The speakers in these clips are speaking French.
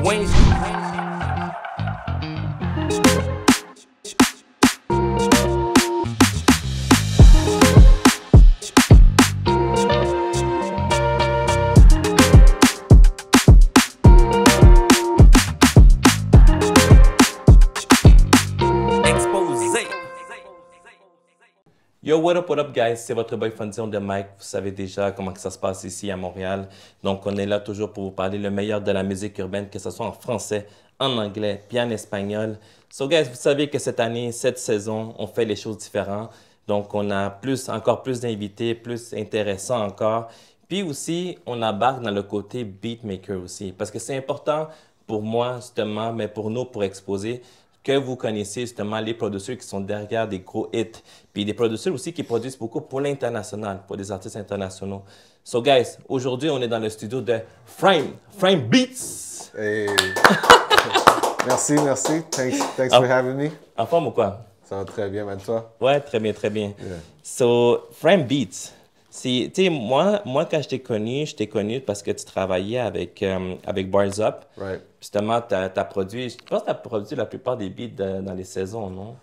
Wayne. Yo, what up, guys? C'est votre boy Fondion de Mike. Vous savez déjà comment que ça se passe ici à Montréal. Donc, on est là toujours pour vous parler le meilleur de la musique urbaine, que ce soit en français, en anglais, puis en espagnol. So, guys, vous savez que cette année, cette saison, on fait les choses différentes. Donc, on a encore plus d'invités, plus intéressants encore. Puis aussi, on embarque dans le côté beatmaker aussi. Parce que c'est important pour moi, justement, mais pour nous, pour exposer, que vous connaissez justement les producteurs qui sont derrière des gros hits. Puis des producteurs aussi qui produisent beaucoup pour l'international, pour des artistes internationaux. So guys, aujourd'hui, on est dans le studio de Frame Beats. Hey. Merci. Thanks for having me. En forme ou quoi? Ça va très bien, même toi? Ouais, très bien, très bien. Yeah. So, Frame Beats. Tu sais, moi, quand je t'ai connu parce que tu travaillais avec Bars Up. Right. Justement, tu as produit, je pense que tu as produit la plupart des beats dans les saisons, non?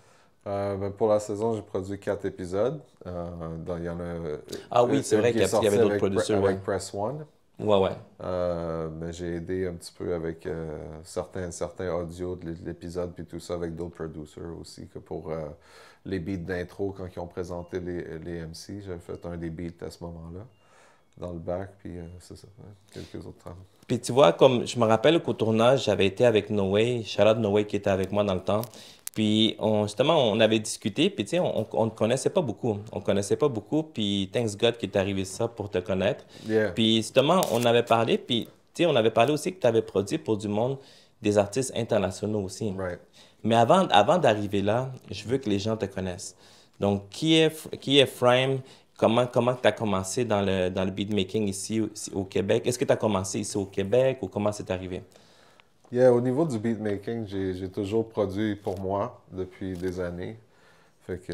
Pour la saison, j'ai produit 4 épisodes. Il y en a. Ah oui, c'est vrai qu'il y avait d'autres producteurs. Avec Press One. Ouais. Mais j'ai aidé un petit peu avec certains audios de l'épisode puis tout ça avec d'autres producers aussi que pour les beats d'intro quand ils ont présenté les MC. J'avais fait un des beats à ce moment-là dans le bac puis c'est ça, quelques autres travaux. Puis tu vois, comme je me rappelle qu'au tournage, j'avais été avec No Way, Charlotte No Way qui était avec moi dans le temps. Puis justement, on avait discuté, puis tu sais, on ne connaissait pas beaucoup. On connaissait pas beaucoup, puis thanks God qu'il t'est arrivé ça pour te connaître. Yeah. Puis justement, on avait parlé, puis tu sais, on avait parlé aussi que tu avais produit pour du monde des artistes internationaux aussi. Right. Mais avant d'arriver là, je veux que les gens te connaissent. Donc, qui est Frame? Comment tu as commencé dans le beatmaking ici au Québec? Est-ce que tu as commencé ici au Québec ou comment c'est arrivé? Yeah, au niveau du beatmaking, j'ai toujours produit pour moi depuis des années. Fait que,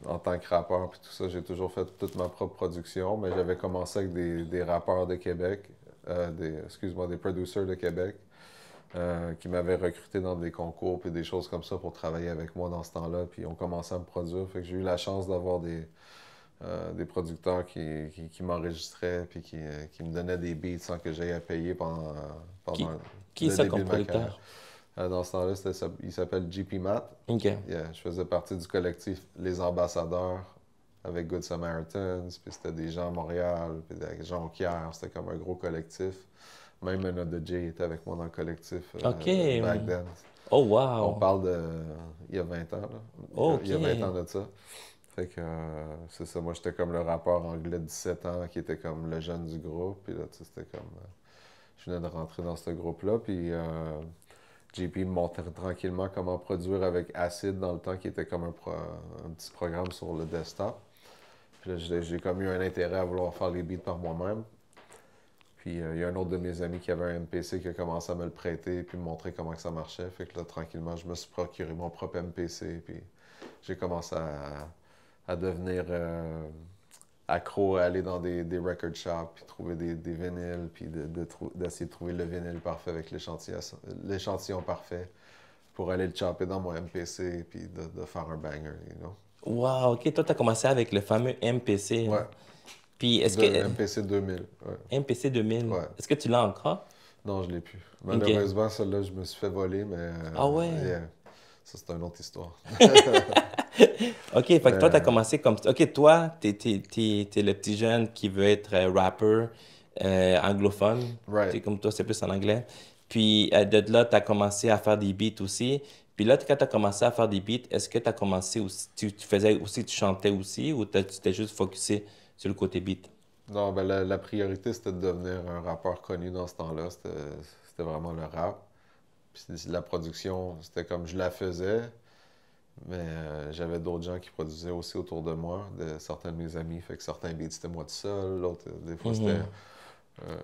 en tant que rappeur puis tout ça, j'ai toujours fait toute ma propre production, mais j'avais commencé avec des rappeurs de Québec, des producers de Québec, qui m'avaient recruté dans des concours puis des choses comme ça pour travailler avec moi dans ce temps-là, puis ils ont commencé à me produire. Fait que j'ai eu la chance d'avoir des producteurs qui m'enregistraient puis qui me donnaient des beats sans que j'aie à payer pendant Qui est ça comme producteur? Dans ce temps-là, il s'appelle JP Matt. OK. Yeah, je faisais partie du collectif Les Ambassadeurs avec Good Samaritans, puis c'était des gens à Montréal, puis des gens au Kier, c'était comme un gros collectif. Même Another J était avec moi dans le collectif OK. back then. Oh, wow. On parle de il y a 20 ans, là. OK. Il y a 20 ans de ça. Fait que c'est ça, moi j'étais comme le rappeur anglais de 17 ans qui était comme le jeune du groupe, puis là, tu sais, c'était comme... je venais de rentrer dans ce groupe-là, puis... JP me montrait tranquillement comment produire avec Acid dans le temps, qui était comme un petit programme sur le desktop. Puis là, j'ai comme eu un intérêt à vouloir faire les beats par moi-même. Puis il y a un autre de mes amis qui avait un MPC qui a commencé à me le prêter puis me montrer comment que ça marchait. Fait que là, tranquillement, je me suis procuré mon propre MPC. Puis j'ai commencé à devenir accro à aller dans des record shops, puis trouver des vinyles, puis d'essayer de trouver le vinyle parfait avec l'échantillon parfait pour aller le chopper dans mon MPC, puis de faire un banger, you know? Wow, OK. Toi, tu as commencé avec le fameux MPC. Ouais. Puis est-ce que... MPC 2000, ouais. MPC 2000. Ouais. Est-ce que tu l'as encore? Non, je l'ai plus. Malheureusement, celle-là, je me suis fait voler, mais... Ah ouais? Yeah. Ça, c'est une autre histoire. OK, fait que toi, tu as commencé comme... OK, toi, t'es le petit jeune qui veut être rappeur anglophone. Right. T'sais, comme toi, c'est plus en anglais. Puis de là, tu as commencé à faire des beats aussi. Puis là, quand tu as commencé à faire des beats, est-ce que tu as commencé aussi... Tu faisais aussi, tu chantais aussi ou tu t'es juste focusé sur le côté beat? Non, ben la priorité, c'était de devenir un rappeur connu dans ce temps-là. C'était vraiment le rap. Puis la production, c'était comme je la faisais, mais j'avais d'autres gens qui produisaient aussi autour de moi, certains de mes amis. Fait que certains beats, c'était moi tout seul, l'autre, des fois, c'était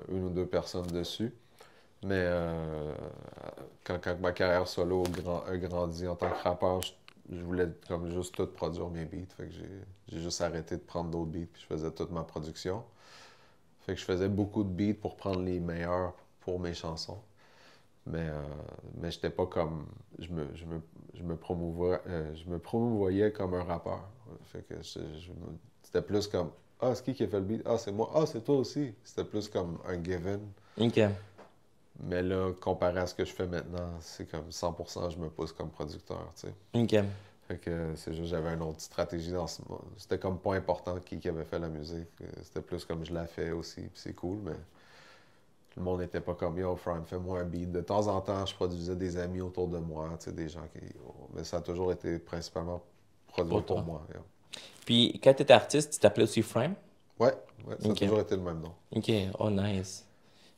une ou deux personnes dessus. Mais quand ma carrière solo a grandi en tant que rappeur, je voulais comme juste tout produire mes beats. Fait que j'ai juste arrêté de prendre d'autres beats, puis je faisais toute ma production. Fait que je faisais beaucoup de beats pour prendre les meilleurs pour mes chansons. Mais j'étais pas comme... je me promouvoyais comme un rappeur. Fait que c'était plus comme, ah, c'est qui a fait le beat? Ah, c'est moi. Ah, c'est toi aussi. C'était plus comme un given. OK. Mais là, comparé à ce que je fais maintenant, c'est comme 100% je me pousse comme producteur, tu sais. OK. Fait que c'est juste, j'avais une autre stratégie dans ce moment. C'était comme pas important qui avait fait la musique. C'était plus comme je la fais aussi, puis c'est cool, mais le monde n'était pas comme, yo, Fran, fais-moi un beat. De temps en temps, je produisais des amis autour de moi, tu sais, des gens qui... Mais ça a toujours été principalement produit Pour pour toi. moi. Yeah. Puis, quand tu étais artiste, tu t'appelais aussi Frame? Ouais, ça a OK. toujours été le même nom. OK. Oh, nice.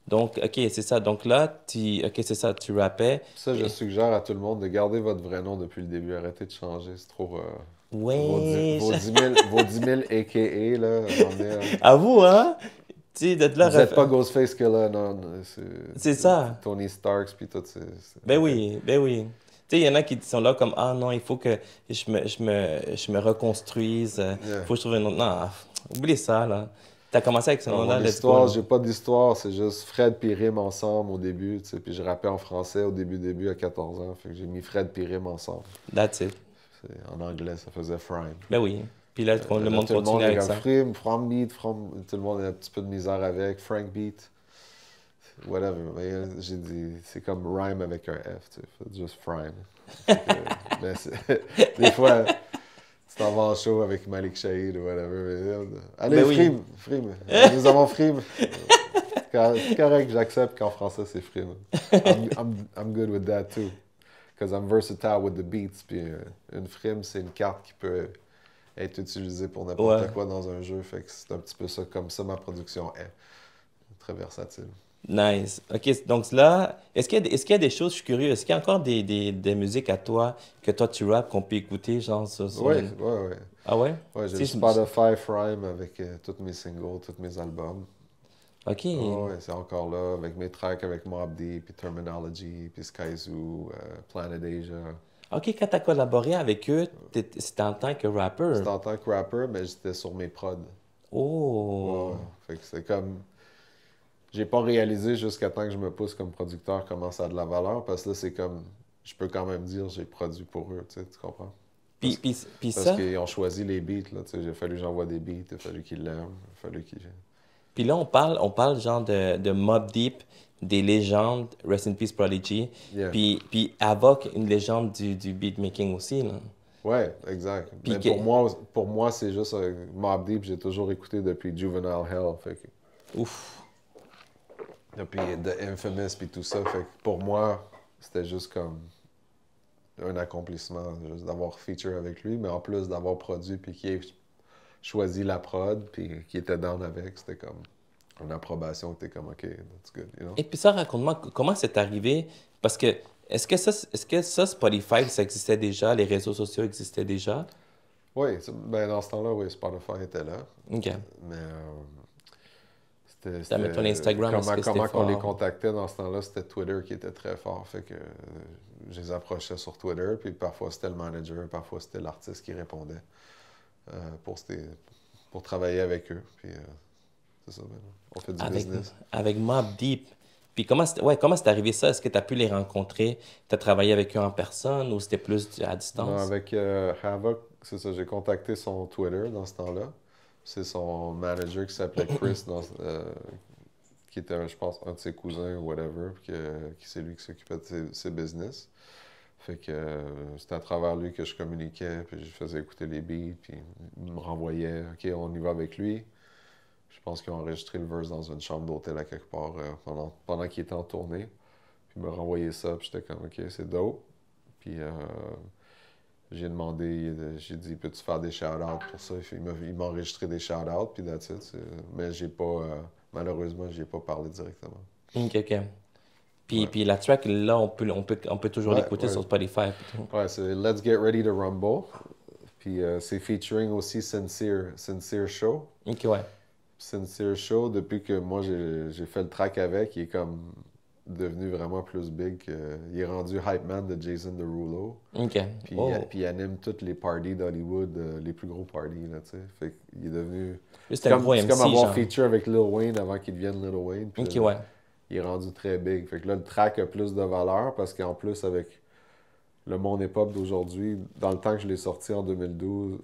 Donc, OK, c'est ça. Donc là, OK, c'est ça, tu rappais. Ça, je suggère à tout le monde de garder votre vrai nom depuis le début. Arrêtez de changer, c'est trop... Ouais. vos 10 000 AKA, là, À vous, hein? Tu sais, d'être là, vous n'êtes pas Ghostface Killer, non. c'est C'est ça. Tony Starks, puis tout. Ben Arrêtez. oui, ben oui. Tu sais, il y en a qui sont là comme, ah non, il faut que je me reconstruise. Il Yeah. faut que je trouve un autre. Non, oublie ça, là. T'as commencé avec ce Non, nom-là, mon let's go, histoire, là. j'ai pas d'histoire, c'est juste Fred puis Rim ensemble au début, tu sais, puis je rappais en français au début à 14 ans, fait que j'ai mis Fred puis Rim ensemble. That's it. En anglais, ça faisait Frime. Ben oui. Puis là, le Là, monde tout le monde continue est avec comme ça. Frime, From Beat, tout le monde a un petit peu de misère avec, Frank Beat, whatever. Mais j'ai dit, c'est comme rhyme avec un F, tu sais, fait juste Frime. Mais des fois, tu t'en vas en show avec Malik Shahid ou whatever. Allez, Ben oui. Frime. Nous avons Frime. C'est correct, j'accepte qu'en français, c'est Frime. I'm good with that too. Because I'm versatile with the beats. Puis une frime, c'est une carte qui peut être utilisée pour n'importe Ouais. quoi dans un jeu. Fait que c'est un petit peu ça, comme ça ma production est. Très versatile. Nice. OK, donc là, est-ce qu'il y a des choses, je suis curieux, est-ce qu'il y a encore des musiques à toi, que toi tu rappes, qu'on peut écouter, genre sur Oui, une- oui, oui. Ah ouais? Ouais, j'ai Tu le sais, Spotify Frime avec tous mes singles, tous mes albums. OK. Ouais, c'est encore là, avec mes tracks avec Mobb Deep, puis Terminology, puis Skyzoo, Planet Asia. OK, quand t'as collaboré avec eux, c'était en tant que rappeur. C'était en tant que rapper, mais j'étais sur mes prods. Oh. Ouais. Fait que c'est comme... J'ai pas réalisé jusqu'à temps que je me pousse comme producteur comment ça a de la valeur, parce que là, c'est comme... Je peux quand même dire j'ai produit pour eux, tu comprends? Puis Parce ça, qu'ils ont choisi les beats, là, tu sais. Il a fallu que j'envoie des beats, il a fallu qu'ils l'aiment, il a fallu qu'ils... puis là, on parle genre de Mobb Deep, des légendes, Rest in Peace Prodigy, Yeah. puis Avoc, une légende du beatmaking aussi, là. Ouais, exact. Puis Mais pour moi c'est juste Mobb Deep, j'ai toujours écouté depuis Juvenile Hell, fait que... Ouf. Depuis The Infamous, puis tout ça, fait que pour moi, c'était juste comme un accomplissement, juste d'avoir feature avec lui, mais en plus d'avoir produit, puis qu'il ait choisi la prod, puis qu'il était down avec, c'était comme une approbation, t'es comme, OK, that's good, you know? Et puis ça, raconte-moi, comment c'est arrivé? Parce que, est-ce que ça, Spotify, ça existait déjà, les réseaux sociaux existaient déjà? Oui, ben dans ce temps-là, oui, Spotify était là, OK. mais Mettons Instagram, est-ce que comment c'était on les fort? contactait dans ce temps-là, c'était Twitter qui était très fort, fait que je les approchais sur Twitter, puis parfois c'était le manager, parfois c'était l'artiste qui répondait pour travailler avec eux, puis c'est ça, ben, on fait du business. Avec Mobb Deep. Puis comment c'est arrivé ça? Est-ce que tu as pu les rencontrer? Tu as travaillé avec eux en personne ou c'était plus à Non, distance? avec Havoc, c'est ça, j'ai contacté son Twitter dans ce temps-là. C'est son manager qui s'appelait Chris, qui était, je pense, un de ses cousins ou whatever, qui c'est lui qui s'occupait de ses business. Fait que c'était à travers lui que je communiquais, puis je faisais écouter les beats, puis il me renvoyait, OK, on y va avec lui. Je pense qu'ils ont enregistré le verse dans une chambre d'hôtel à quelque part pendant qu'il était en tournée. Puis il m'a renvoyé ça, puis j'étais comme, OK, c'est dope. Puis j'ai demandé, j'ai dit, peux-tu faire des shout-outs pour ça? Il m'a enregistré des shout-outs, puis that's it. Mais j'ai pas, malheureusement, j'y ai pas parlé directement. OK, OK. Ouais. Puis la track, là, on peut toujours Ouais, l'écouter ouais. sur Spotify. Puis tout. Ouais, c'est Let's Get Ready to Rumble. Puis c'est featuring aussi Sincere Show. OK, ouais. Sincere Show, depuis que moi j'ai fait le track avec, il est comme devenu vraiment plus big. Il est rendu hype man de Jason Derulo. OK. Puis, Oh. puis il anime toutes les parties d'Hollywood, les plus gros parties, là, tu sais. Fait qu'il est devenu... Lui, c'était un gros C'est MC, comme avoir genre. feature avec Lil Wayne avant qu'il devienne Lil Wayne. Puis OK, là, ouais. il est rendu très big. Fait que là, le track a plus de valeur parce qu'en plus, avec le monde hip-hop d'aujourd'hui, dans le temps que je l'ai sorti en 2012,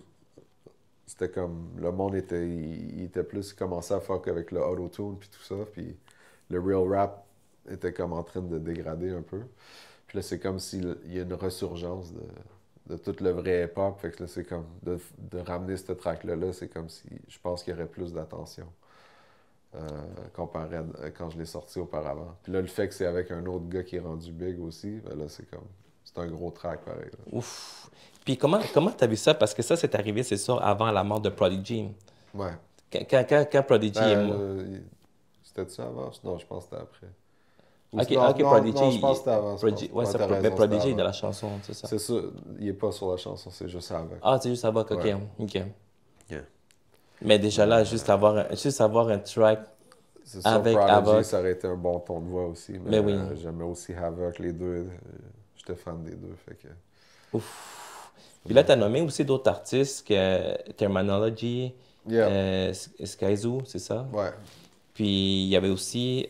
c'était comme, le monde était, il était plus, il commençait à fuck avec le auto-tune puis tout ça, puis le real rap était comme en train de dégrader un peu. Puis là, c'est comme s'il y a une resurgence de tout le vrai hip-hop. Fait que là, c'est comme de ramener ce track-là, c'est comme si je pense qu'il y aurait plus d'attention comparé à quand je l'ai sorti auparavant. Puis là, le fait que c'est avec un autre gars qui est rendu big aussi, ben là, c'est comme, c'est un gros track pareil. Là. Ouf. Puis comment t'as vu ça? Parce que ça, c'est arrivé, c'est sûr, avant la mort de Prodigy. Ouais. Quand Prodigy est mort. C'était ça avant? Non, je pense que c'était après. Ok, Non, ok, non, Prodigy. non, je pense que c'était avant. Ouais, Ouais, t'as mais raison, c'était Prodigy est avant. de la chanson, c'est ça. C'est ça, il est pas sur la chanson, c'est juste avec. Ah, c'est juste avant, ok, Ouais. ok. Yeah. Mais déjà là, juste avoir un track C'est ça, avec Prodigy, Havoc. ça aurait été un bon ton de voix aussi, Mais mais oui. j'aimais aussi Havoc, les deux. J'étais fan des deux, fait que... Ouf. Puis là, tu as nommé aussi d'autres artistes que Terminology, Yeah, Skyzoo, c'est ça? ouais, Puis il y avait aussi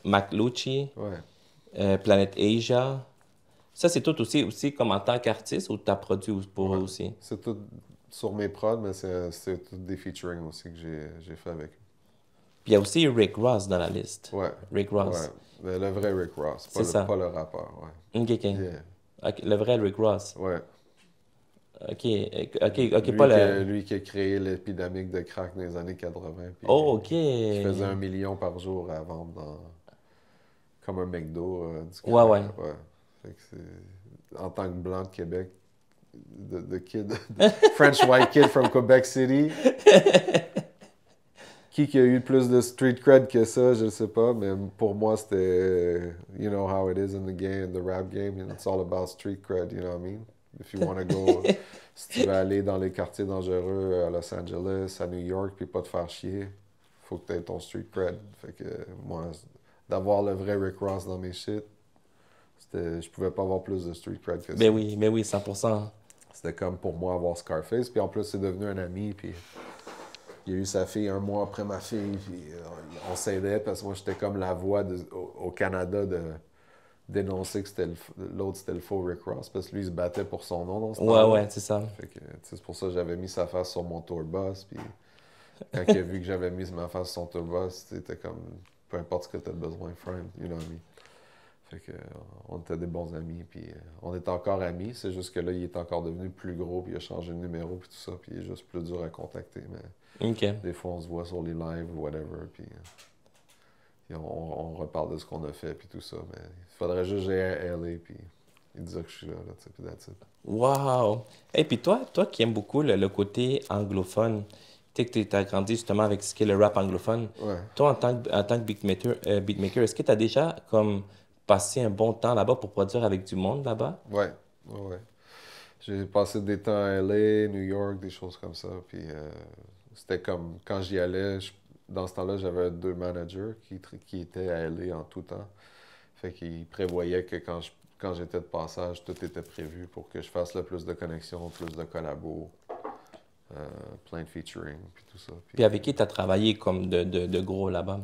Mac Lucci, ouais, Planet Asia. Ça, c'est tout aussi comme en tant qu'artiste ou tu as produit pour eux ouais. aussi? C'est tout sur mes prods, mais c'est tout des featuring aussi que j'ai fait avec eux. Puis il y a aussi Rick Ross dans la liste. Ouais, Rick ouais, Ross. mais le vrai Rick Ross, C'est ça. pas le rappeur, ouais. Ok, ok. Yeah, Ok, le vrai Rick Ross. ouais. Ok, ok, pas le... Lui qui a créé l'épidémie de crack dans les années 80, puis Oh, ok. qui faisait 1 million par jour à vendre comme un McDo du Ouais, crack. ouais. Là, ouais. Fait que en tant que blanc de Québec, de kid, French white kid from Quebec City, qui a eu plus de street cred que ça, je ne sais pas, mais pour moi, c'était, you know how it is in the game, the rap game, and it's all about street cred, you know what I mean? If you want to go, si tu veux aller dans les quartiers dangereux à Los Angeles, à New York, puis pas te faire chier, faut que tu aies ton street cred. Fait que moi, d'avoir le vrai Rick Ross dans mes shit, je pouvais pas avoir plus de street cred que ça. Mais oui, 100%. C'était comme pour moi avoir Scarface, puis en plus, c'est devenu un ami, puis il a eu sa fille un mois après ma fille, puis on s'aidait parce que moi, j'étais comme la voix au Canada de dénoncer que l'autre, c'était le faux Rick Ross, parce que lui, il se battait pour son nom dans ce temps-là. Ouais, c'est ça. Fait que, c'est pour ça que j'avais mis sa face sur mon tour bus, puis quand il a vu que j'avais mis ma face sur son tour bus, c'était comme, peu importe ce que t'as besoin, friend, you know what I mean? Fait que, on était des bons amis, puis on est encore amis, c'est juste que là, il est encore devenu plus gros, puis il a changé de numéro, puis tout ça, puis il est juste plus dur à contacter, mais Ok. des fois, on se voit sur les lives ou whatever, puis on reparle de ce qu'on a fait, puis tout ça, mais il faudrait juste gérer à LA, puis il dire que je suis là, tu sais, puis that's it. Wow! Et puis toi qui aimes beaucoup le côté anglophone, tu sais que tu as grandi justement avec ce qu'est le rap anglophone. Ouais. Toi, en tant que beatmaker, est-ce que tu as déjà comme passé un bon temps là-bas pour produire avec du monde là-bas? Ouais, ouais. J'ai passé des temps à LA, New York, des choses comme ça. Puis c'était comme quand j'y allais, dans ce temps-là, j'avais deux managers qui étaient à LA en tout temps. Fait qu'ils prévoyaient que quand j'étais de passage, tout était prévu pour que je fasse le plus de connexions, plus de collabos, plein de featuring, puis tout ça. Puis avec qui tu as travaillé comme de gros là-bas?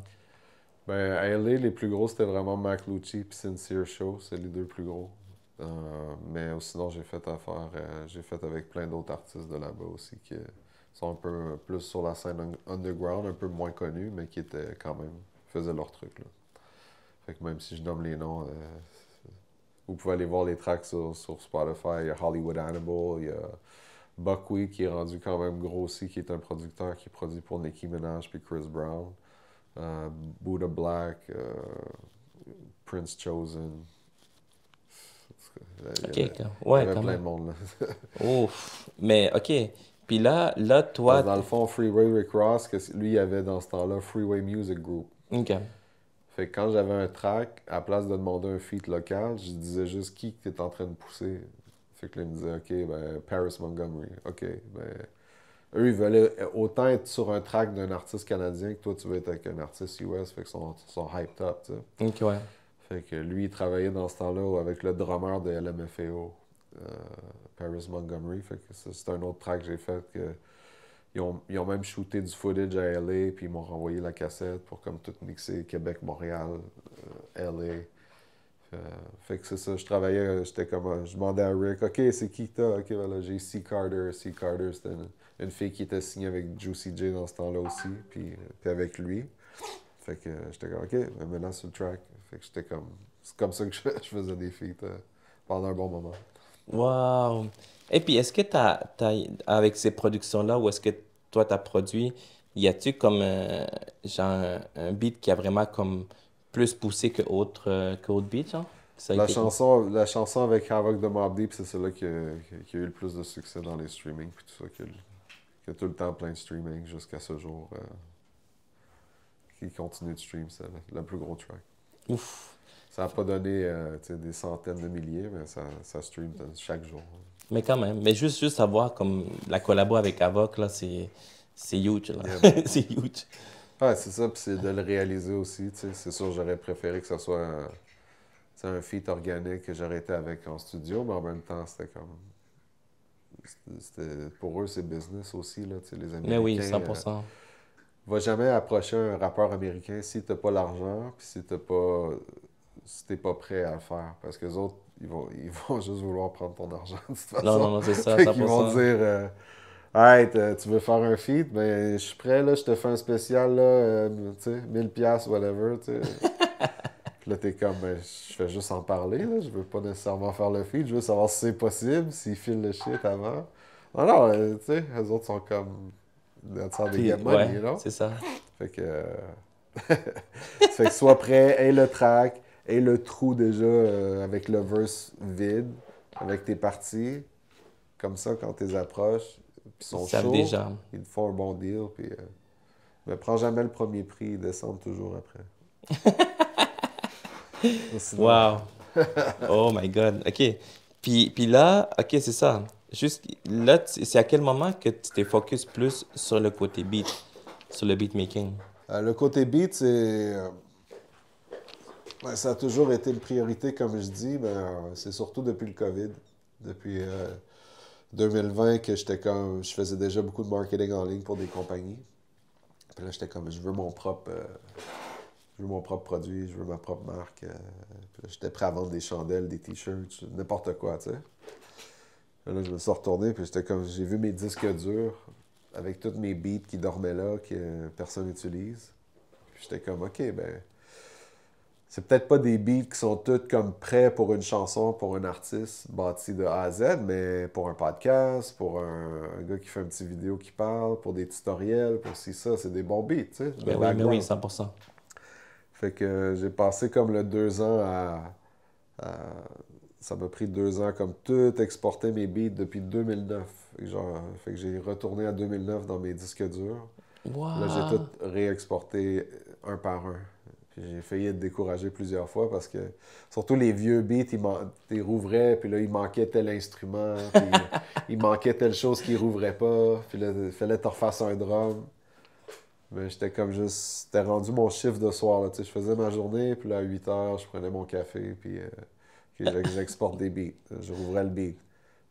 Ben, à LA, les plus gros, c'était vraiment Mac Lucci puis Sincere Show. C'est les deux plus gros. Mais sinon, j'ai fait avec plein d'autres artistes de là-bas aussi qui sont un peu plus sur la scène underground, un peu moins connus, mais qui étaient quand même, faisaient leur truc, là. Fait que même si je nomme les noms, vous pouvez aller voir les tracks sur Spotify. Il y a Hollywood Hannibal, il y a Buckwheat qui est rendu quand même gros aussi, qui est un producteur qui produit pour Nicki Minaj puis Chris Brown. Buddha Black, Prince Chosen. Il y avait quand plein même. de monde, là. Ouf! Mais OK. Puis là, Parce toi... que dans le fond, Freeway Rick Ross, lui, il avait dans ce temps-là Freeway Music Group. OK. Fait que quand j'avais un track, à place de demander un feat local, je disais juste qui que t'es en train de pousser. Fait que là, il me disait, OK, ben, Paris Montgomery. OK, ben... Eux, ils veulent autant être sur un track d'un artiste canadien que toi, tu veux être avec un artiste US. Fait qu'ils sont hyped up, tu sais. OK, ouais. Fait que lui, il travaillait dans ce temps-là avec le drummer de LMFAO, Paris Montgomery. Fait que ça, c'est un autre track que j'ai fait que ils ont même shooté du footage à LA, puis ils m'ont renvoyé la cassette pour comme tout mixer, Québec, Montréal, LA. Fait que c'est ça, je travaillais, j'étais comme, je demandais à Rick, OK, c'est qui t'as? OK, voilà, j'ai C. Carter. C. Carter, c'était une fille qui était signée avec Juicy J dans ce temps-là aussi, puis avec lui. Fait que j'étais comme, OK, ben maintenant sur le track. Fait que j'étais comme, c'est comme ça que je faisais des feats pendant un bon moment. Wow! Et puis, est-ce que avec ces productions-là, ou est-ce que toi, t'as produit, y a-tu comme genre un beat qui a vraiment comme plus poussé que autre beat, genre? Ça a été comme... La chanson avec Havoc de Mobb Deep, c'est celle-là qui a eu le plus de succès dans les streamings, puis tout ça, qui a tout le temps plein de streaming jusqu'à ce jour, qui continue de stream, c'est le plus gros track. Ouf! Ça n'a pas donné tu sais, des centaines de milliers, mais ça stream chaque jour. Mais quand même, mais juste savoir comme la collabo avec Avoc, là, c'est huge, là. Yeah, man. C'est huge. Ouais, c'est ça, puis c'est de le réaliser aussi, tu sais. C'est sûr, j'aurais préféré que ce soit tu sais, un feat organique que j'aurais été avec en studio, mais en même temps, c'était comme... pour eux, c'est business aussi, là, tu sais, les Mais oui, Américains. 100%. Va jamais approcher un rappeur américain si t'as pas l'argent, puis si t'es pas prêt à le faire. Parce que les autres, ils vont juste vouloir prendre ton argent, de toute Non, non, façon. non, c'est ça, Fait qu'ils vont 100%. dire, hey, tu veux faire un feat? Ben, je suis prêt, là, je te fais un spécial, là, tu sais, 1000$, whatever, tu sais. Puis là, t'es comme, ben, je fais juste en parler, là, je veux pas nécessairement faire le feat, je veux savoir si c'est possible, s'ils filent le shit avant. Non, non, tu sais, les autres sont comme, that's how they Puis, get money, ouais, you know? c'est ça. Fait que, fait que sois prêt, aie le track, aie le trou déjà avec le verse vide, avec tes parties. Comme ça, quand tu les approches, ils Ils sont savent chauds, déjà. ils te font un bon deal. Puis, mais prends jamais le premier prix, ils descendent toujours après. Sinon, Wow! Oh my God. OK. Puis là, OK, c'est ça. Juste là, c'est à quel moment que tu t'es focus plus sur le côté beat, sur le beatmaking? le côté beat, ben, ça a toujours été une priorité, comme je dis, mais c'est surtout depuis le COVID. Depuis 2020 que je faisais déjà beaucoup de marketing en ligne pour des compagnies. Puis là, j'étais comme, je veux mon propre produit, je veux ma propre marque. Puis là, j'étais prêt à vendre des chandelles, des t-shirts, n'importe quoi, tu sais. Là, je me suis retourné, puis j'étais comme, j'ai vu mes disques durs avec tous mes beats qui dormaient là, que personne n'utilise. Puis j'étais comme, OK, ben, c'est peut-être pas des beats qui sont tous comme prêts pour une chanson, pour un artiste bâti de A à Z, mais pour un podcast, pour un gars qui fait une petite vidéo qui parle, pour des tutoriels, pour ci, ça, c'est des bons beats, tu sais, de Mais oui, background. 100%. Fait que j'ai passé comme le 2 ans à- ça m'a pris 2 ans comme tout exporter mes beats depuis 2009. Fait que j'ai retourné à 2009 dans mes disques durs. Là, j'ai tout Wow! réexporté un par un. Puis j'ai failli être découragé plusieurs fois parce que, surtout les vieux beats, ils rouvraient, puis là, il manquait tel instrument, puis il manquait telle chose qui rouvrait pas, puis là, il fallait que tu refasses un drum. Mais j'étais comme juste, c'était rendu mon chiffre de soir, là, tu sais, je faisais ma journée, puis là, à 8 heures, je prenais mon café, puis j'exporte des beats. Je rouvrais le beat.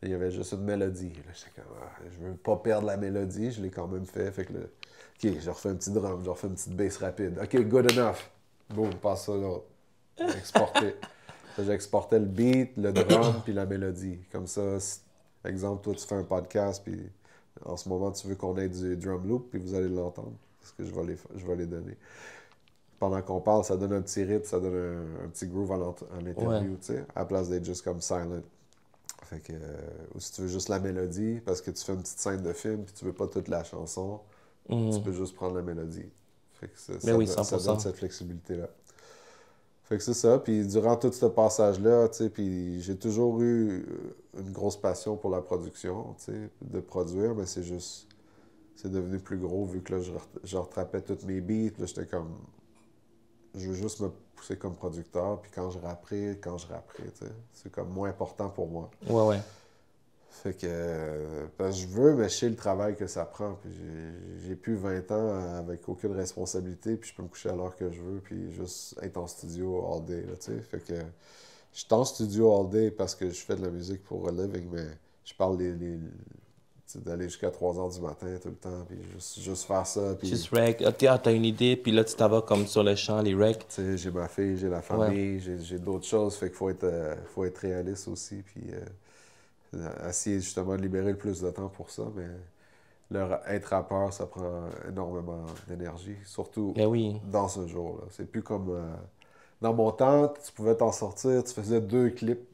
Il y avait juste une mélodie. Là, j'étais comme, je veux pas perdre la mélodie, je l'ai quand même fait. Fait que là, OK, je refais un petit drum, je refais une petite bass rapide. OK, good enough. Boum, passe ça là. Exporté. J'exportais le beat, le drum, puis la mélodie. Comme ça, exemple, toi, tu fais un podcast, puis en ce moment, tu veux qu'on ait du drum loop, puis vous allez l'entendre. Parce que je vais les donner. Pendant qu'on parle, ça donne un petit rythme, ça donne un petit groove à Ouais. l'interview, tu sais, à la place d'être juste comme silent. Fait que, ou si tu veux juste la mélodie, parce que tu fais une petite scène de film, puis tu veux pas toute la chanson, tu peux Mhm. juste prendre la mélodie. Fait que Mais oui, ça donne 100%. cette flexibilité-là. Fait que c'est ça, puis durant tout ce passage-là, tu sais, puis j'ai toujours eu une grosse passion pour la production, tu sais, de produire, mais c'est devenu plus gros vu que là, je rattrapais toutes mes beats, là, j'étais comme, je veux juste me pousser comme producteur, puis quand je rapperai, tu sais, c'est comme moins important pour moi. Ouais, ouais. Fait que, parce que je veux, mais je sais le travail que ça prend. Puis j'ai plus 20 ans avec aucune responsabilité, puis je peux me coucher à l'heure que je veux, puis juste être en studio all day, là, tu sais. Fait que je suis en studio all day parce que je fais de la musique pour a living, mais je parle d'aller jusqu'à 3 heures du matin tout le temps, puis juste faire ça. Puis, Juste rec. Ah, t'as une idée, puis là, tu t'en vas comme sur le champ, les recs. j'ai ma fille, j'ai la Ouais. famille, j'ai d'autres choses, fait qu'il faut être réaliste aussi, puis essayer justement de libérer le plus de temps pour ça, mais être rappeur, ça prend énormément d'énergie, surtout Mais oui. dans ce jour-là. C'est plus comme... dans mon temps, tu pouvais t'en sortir, tu faisais 2 clips,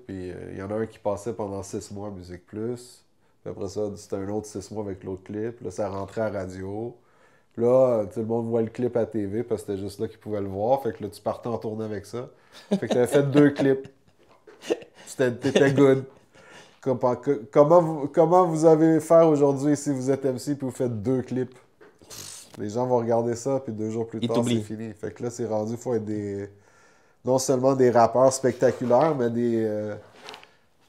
puis il y en a un qui passait pendant 6 mois à Musique Plus. Puis après ça, c'était un autre 6 mois avec l'autre clip. Là, ça rentrait à radio. Puis là, tout le monde voit le clip à TV parce que c'était juste là qu'ils pouvaient le voir. Fait que là, tu partais en tournée avec ça. Fait que t'avais fait 2 clips. T'étais good. Comment vous avez faire aujourd'hui si vous êtes MC puis vous faites 2 clips? Les gens vont regarder ça, puis 2 jours plus Ils tard, c'est t'oublient. fini. Fait que là, c'est rendu, faut être non seulement des rappeurs spectaculaires, mais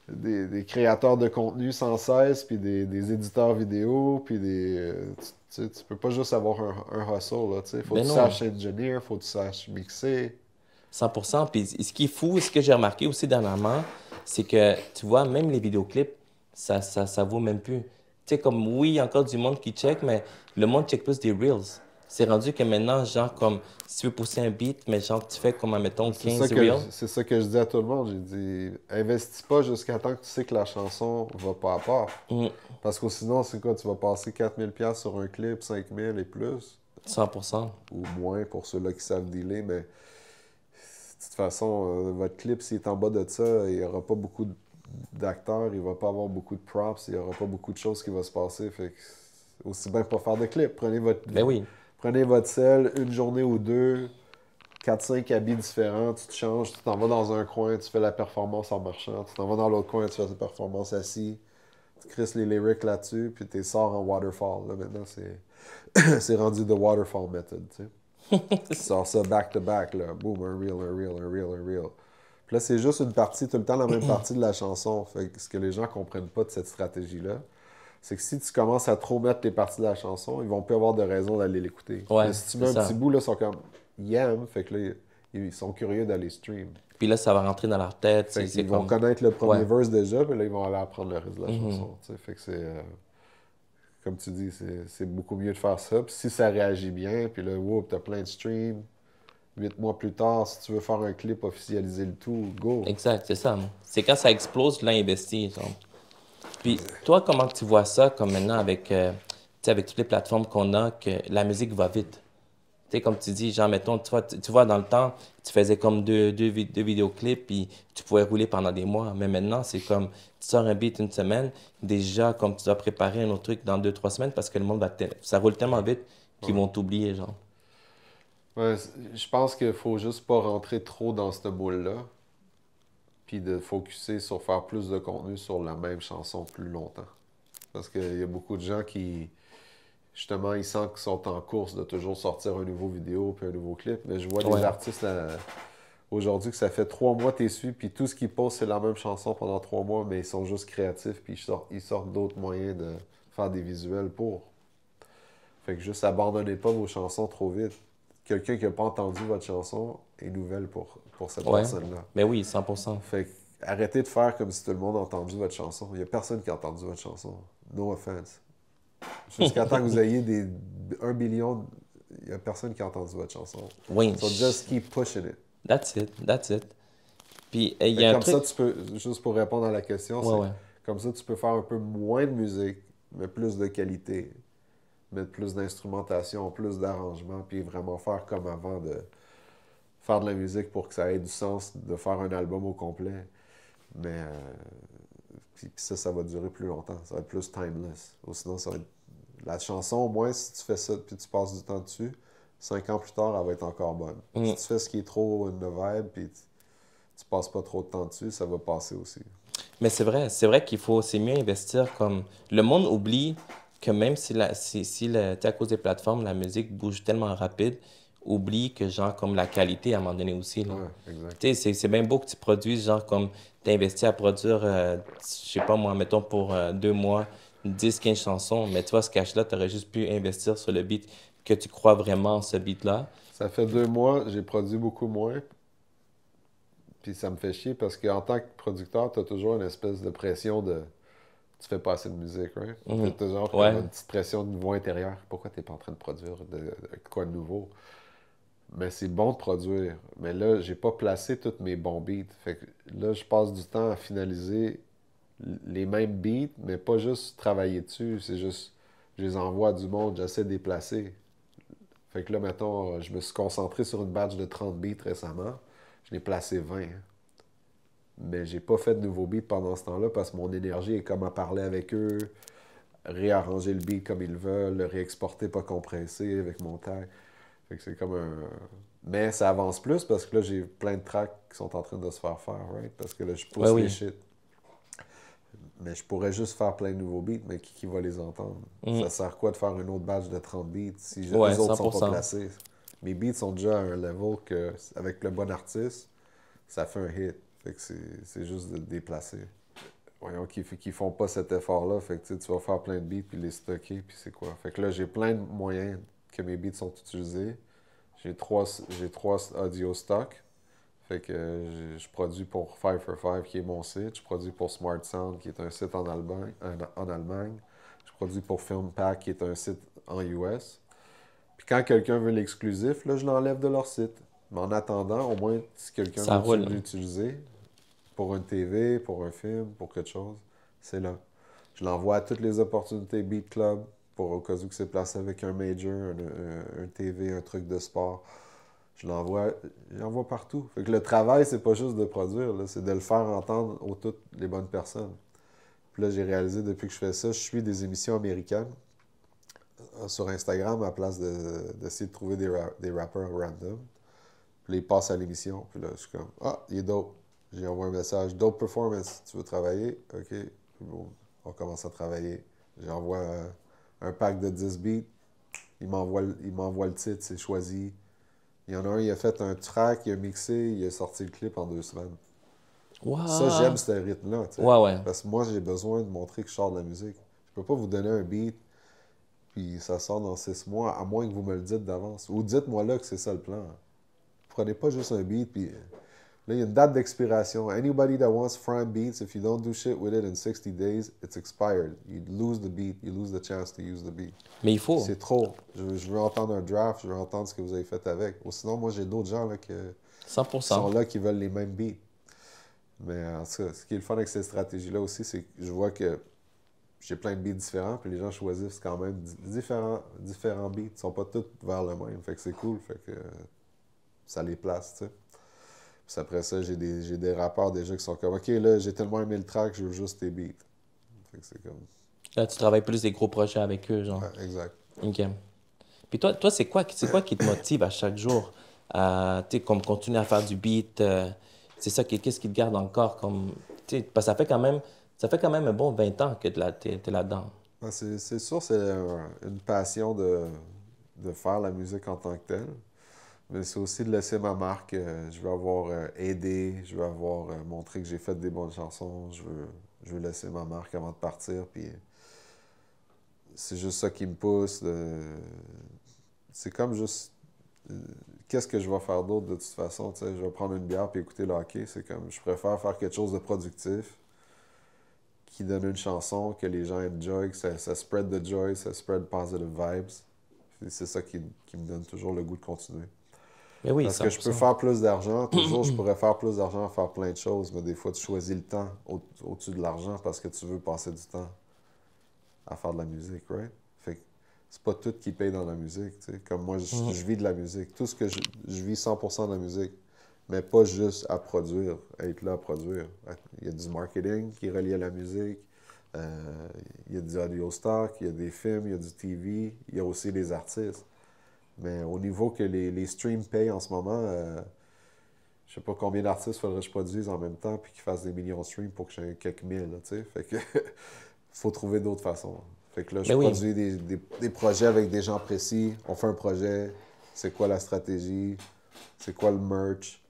des créateurs de contenu sans cesse, puis des éditeurs vidéo, puis tu peux pas juste avoir un hustle, là, tu sais. Faut que Ben tu non. saches engineer, faut que tu saches mixer. 100%. Puis ce qui est fou, ce que j'ai remarqué aussi dernièrement, c'est que, tu vois, même les vidéoclips, ça vaut même plus. Tu sais, comme, oui, il y a encore du monde qui check, mais le monde check plus des Reels. C'est rendu que maintenant, genre, comme, si tu veux pousser un beat, mais genre, tu fais comme, mettons, 15 Reels. C'est ça que je dis à tout le monde. J'ai dit, investis pas jusqu'à temps que tu sais que la chanson va pas à part. Mm, Parce que sinon, c'est quoi? Tu vas passer 4000$ sur un clip, 5000 et plus, 100%. ou moins pour ceux-là qui savent dealer, mais de toute façon, votre clip, s'il est en bas de ça, il n'y aura pas beaucoup d'acteurs, il va pas avoir beaucoup de props, il n'y aura pas beaucoup de choses qui vont se passer. Fait que aussi bien pas faire de clip. Ben oui. Prenez votre sel, une journée ou deux, 4-5 habits différents, tu te changes, tu t'en vas dans un coin, tu fais la performance en marchant, tu t'en vas dans l'autre coin, tu fais la performance assis, tu crisses les lyrics là-dessus, puis tu sors en waterfall. Là, maintenant, c'est rendu the waterfall method, tu sais. Tu sors ça back-to-back, là. Boom, un reel, un reel, un reel, un reel. Puis là, c'est juste une partie, tout le temps la même partie de la chanson. Fait que ce que les gens comprennent pas de cette stratégie-là, c'est que si tu commences à trop mettre les parties de la chanson, ils vont plus avoir de raison d'aller l'écouter. Ouais, Mais si tu c'est mets un ça. petit bout, là, ils sont comme yeah, fait que là, ils sont curieux d'aller stream. Puis là, ça va rentrer dans leur tête. Fait C'est qu'ils vont comme. connaître le premier Ouais. verse déjà, puis là, ils vont aller apprendre le reste de la Mhm. chanson. Tu sais. Fait que comme tu dis, c'est beaucoup mieux de faire ça. Puis si ça réagit bien, puis là, whoop, t'as plein de streams. 8 mois plus tard, si tu veux faire un clip, officialiser le tout, go. Exact, c'est ça. C'est quand ça explose, là, investir, genre. Puis toi, comment tu vois ça, comme maintenant, avec, tu sais, avec toutes les plateformes qu'on a, que la musique va vite? Tu sais, comme tu dis, genre, mettons, tu vois, dans le temps, tu faisais comme deux vidéoclips, puis tu pouvais rouler pendant des mois. Mais maintenant, c'est comme, tu sors un beat une semaine, déjà, comme tu dois préparer un autre truc dans 2, 3 semaines, parce que le monde ça roule tellement vite qu'ils Ouais. vont t'oublier, genre. Ouais, je pense qu'il faut juste pas rentrer trop dans ce moule-là, puis de focuser sur faire plus de contenu sur la même chanson plus longtemps. Parce qu'il y a beaucoup de gens qui, justement, ils sentent qu'ils sont en course de toujours sortir un nouveau vidéo puis un nouveau clip. Mais je vois des Ouais, artistes aujourd'hui que ça fait 3 mois t'es su, puis tout ce qu'ils postent, c'est la même chanson pendant 3 mois, mais ils sont juste créatifs, puis ils sortent d'autres moyens de faire des visuels pour. Fait que juste abandonnez pas vos chansons trop vite. Quelqu'un qui n'a pas entendu votre chanson est nouvelle pour cette ouais. personne-là. Mais oui, 100%. Fait que arrêtez de faire comme si tout le monde a entendu votre chanson. Il n'y a personne qui a entendu votre chanson. No offense. Jusqu'à temps que vous ayez 1 billion, il n'y a personne qui a entendu votre chanson. Oui, So just keep pushing it. that's it, that's it. Puis, il Fait y que a un comme ça, truc... tu peux, juste pour répondre à la question, Ouais, c'est ouais. comme ça, tu peux faire un peu moins de musique, mais plus de qualité. Mettre plus d'instrumentation, plus d'arrangement, puis vraiment faire comme avant de faire de la musique pour que ça ait du sens de faire un album au complet. Mais puis ça va durer plus longtemps. Ça va être plus timeless. Ou sinon, ça va être... La chanson, au moins, si tu fais ça puis tu passes du temps dessus, 5 ans plus tard, elle va être encore bonne. Mm. Si tu fais ce qui est trop une vibe puis tu passes pas trop de temps dessus, ça va passer aussi. Mais c'est vrai qu'il faut, c'est mieux investir comme... Le monde oublie que même si tu sais, à cause des plateformes, la musique bouge tellement rapide, oublie que genre comme la qualité à un moment donné aussi, là. Ouais, exact. Tu sais, c'est bien beau que tu produises, genre comme tu investi à produire, je sais pas moi, mettons pour 2 mois, 10, 15 chansons, mais tu vois, ce cash-là, tu aurais juste pu investir sur le beat que tu crois vraiment en ce beat-là. Ça fait 2 mois, j'ai produit beaucoup moins. Puis ça me fait chier parce qu'en tant que producteur, tu as toujours une espèce de pression de tu fais pas assez de musique, right? Mhm. T'as toujours Ouais. une petite pression de niveau intérieur. Pourquoi t'es pas en train de produire de quoi de nouveau? Mais c'est bon de produire. Mais là, j'ai pas placé tous mes bons beats. Fait que là, je passe du temps à finaliser les mêmes beats, mais pas juste travailler dessus. C'est juste, je les envoie à du monde, j'essaie de les placer. Fait que là, mettons, je me suis concentré sur une batch de 30 beats récemment. Je l'ai placé 20. Mais j'ai pas fait de nouveaux beats pendant ce temps-là parce que mon énergie est comme à parler avec eux, réarranger le beat comme ils veulent, le réexporter pas compressé avec mon tag. Fait que c'est comme un. Mais ça avance plus parce que là, j'ai plein de tracks qui sont en train de se faire, right? Parce que là, je Ouais, pousse les oui. shit. Mais je pourrais juste faire plein de nouveaux beats, mais qui va les entendre? Mhm. Ça sert quoi de faire une autre batch de 30 beats si Ouais, les autres sont pas 100%. placés? Mes beats sont déjà à un level que, avec le bon artiste, ça fait un hit. Fait que c'est juste de déplacer. Voyons qui font pas cet effort-là. Fait que tu vas faire plein de beats puis les stocker, puis c'est quoi? Fait que là, j'ai plein de moyens que mes beats sont utilisés. J'ai trois audio stock. Fait que je produis pour 5 for 5 qui est mon site. Je produis pour Smart Sound qui est un site en Allemagne. Je produis pour FilmPack qui est un site en US. Puis quand quelqu'un veut l'exclusif, là, je l'enlève de leur site. Mais en attendant, au moins, si quelqu'un Ça veut roule. l'utiliser pour une TV, pour un film, pour quelque chose, c'est là. Je l'envoie à toutes les opportunités Beat Club pour au cas où c'est placé avec un major, un TV, un truc de sport. Je l'envoie partout. Fait que le travail, c'est pas juste de produire, là, c'est de le faire entendre aux toutes les bonnes personnes. Puis là, j'ai réalisé depuis que je fais ça, je suis des émissions américaines sur Instagram à place d'essayer de trouver des rappeurs random. Puis là, ils passent à l'émission. Puis là, je suis comme, ah, il est dope. J'ai envoyé un message, dope performance, tu veux travailler? OK. Puis bon, on commence à travailler. J'envoie un pack de 10 beats. Il m'envoie le titre, c'est choisi. Il y en a un, il a fait un track, il a mixé, il a sorti le clip en 2 semaines. Ça, j'aime Waouh! ce rythme-là, tu sais. Ouais, ouais. Parce que moi, j'ai besoin de montrer que je sors de la musique. Je peux pas vous donner un beat, puis ça sort dans 6 mois, à moins que vous me le dites d'avance. Ou dites-moi là que c'est ça le plan. Prenez pas juste un beat, puis là, il y a une date d'expiration. Anybody that wants prime beats, if you don't do shit with it in 60 days, it's expired. You lose the beat, you lose the chance to use the beat. Mais il faut. C'est trop. Je veux entendre un draft, je veux entendre ce que vous avez fait avec. Ou sinon, moi, j'ai d'autres gens là, qui sont 100%. là qui veulent les mêmes beats. Mais en tout cas, ce qui est le fun avec cette stratégie-là aussi, c'est que je vois que j'ai plein de beats différents, puis les gens choisissent quand même différents beats. Ils sont pas tous vers le même. Fait que c'est cool. Fait que ça les place, tu sais. Puis après ça, j'ai des rappeurs déjà qui sont comme, OK, là, j'ai tellement aimé le track, je veux juste tes beats. Fait que c'est comme, Là, tu travailles plus des gros projets avec eux, genre. ouais, exact. OK. Puis toi, c'est quoi qui te motive à chaque jour à, tu sais, comme continuer à faire du beat? C'est ça, qu'est-ce qui te garde encore comme, tu sais, parce que ça fait quand même un bon 20 ans que t'es là-dedans. Ben, c'est sûr, c'est une passion de faire la musique en tant que telle. Mais c'est aussi de laisser ma marque. Je veux avoir aidé, je veux avoir montré que j'ai fait des bonnes chansons. Je veux laisser ma marque avant de partir. Puis c'est juste ça qui me pousse. C'est comme juste. euh, Qu'est-ce que je vais faire d'autre de toute façon? Tu sais, je vais prendre une bière puis écouter le hockey. C'est comme. Je préfère faire quelque chose de productif qui donne une chanson que les gens enjoy, que ça spread the joy, ça spread positive vibes. C'est ça qui me donne toujours le goût de continuer. Mais oui, Parce que je peux 100%. faire plus d'argent. Toujours, je pourrais faire plus d'argent à faire plein de choses, mais des fois, tu choisis le temps au-dessus de l'argent parce que tu veux passer du temps à faire de la musique, right? Fait que c'est pas tout qui paye dans la musique, tu sais. Comme moi, je vis de la musique. Tout ce que je vis 100% de la musique, mais pas juste à produire, à être là à produire. Il y a du marketing qui est relié à la musique, il y a du audio stock, il y a des films, il y a du TV, il y a aussi des artistes. Mais au niveau que les streams payent en ce moment, je sais pas combien d'artistes faudrait que je produise en même temps puis qu'ils fassent des millions de streams pour que j'ai quelques mille, là, tu sais. Fait que faut trouver d'autres façons. Fait que là, je Mais oui. produis des projets avec des gens précis. On fait un projet, c'est quoi la stratégie, c'est quoi le merch,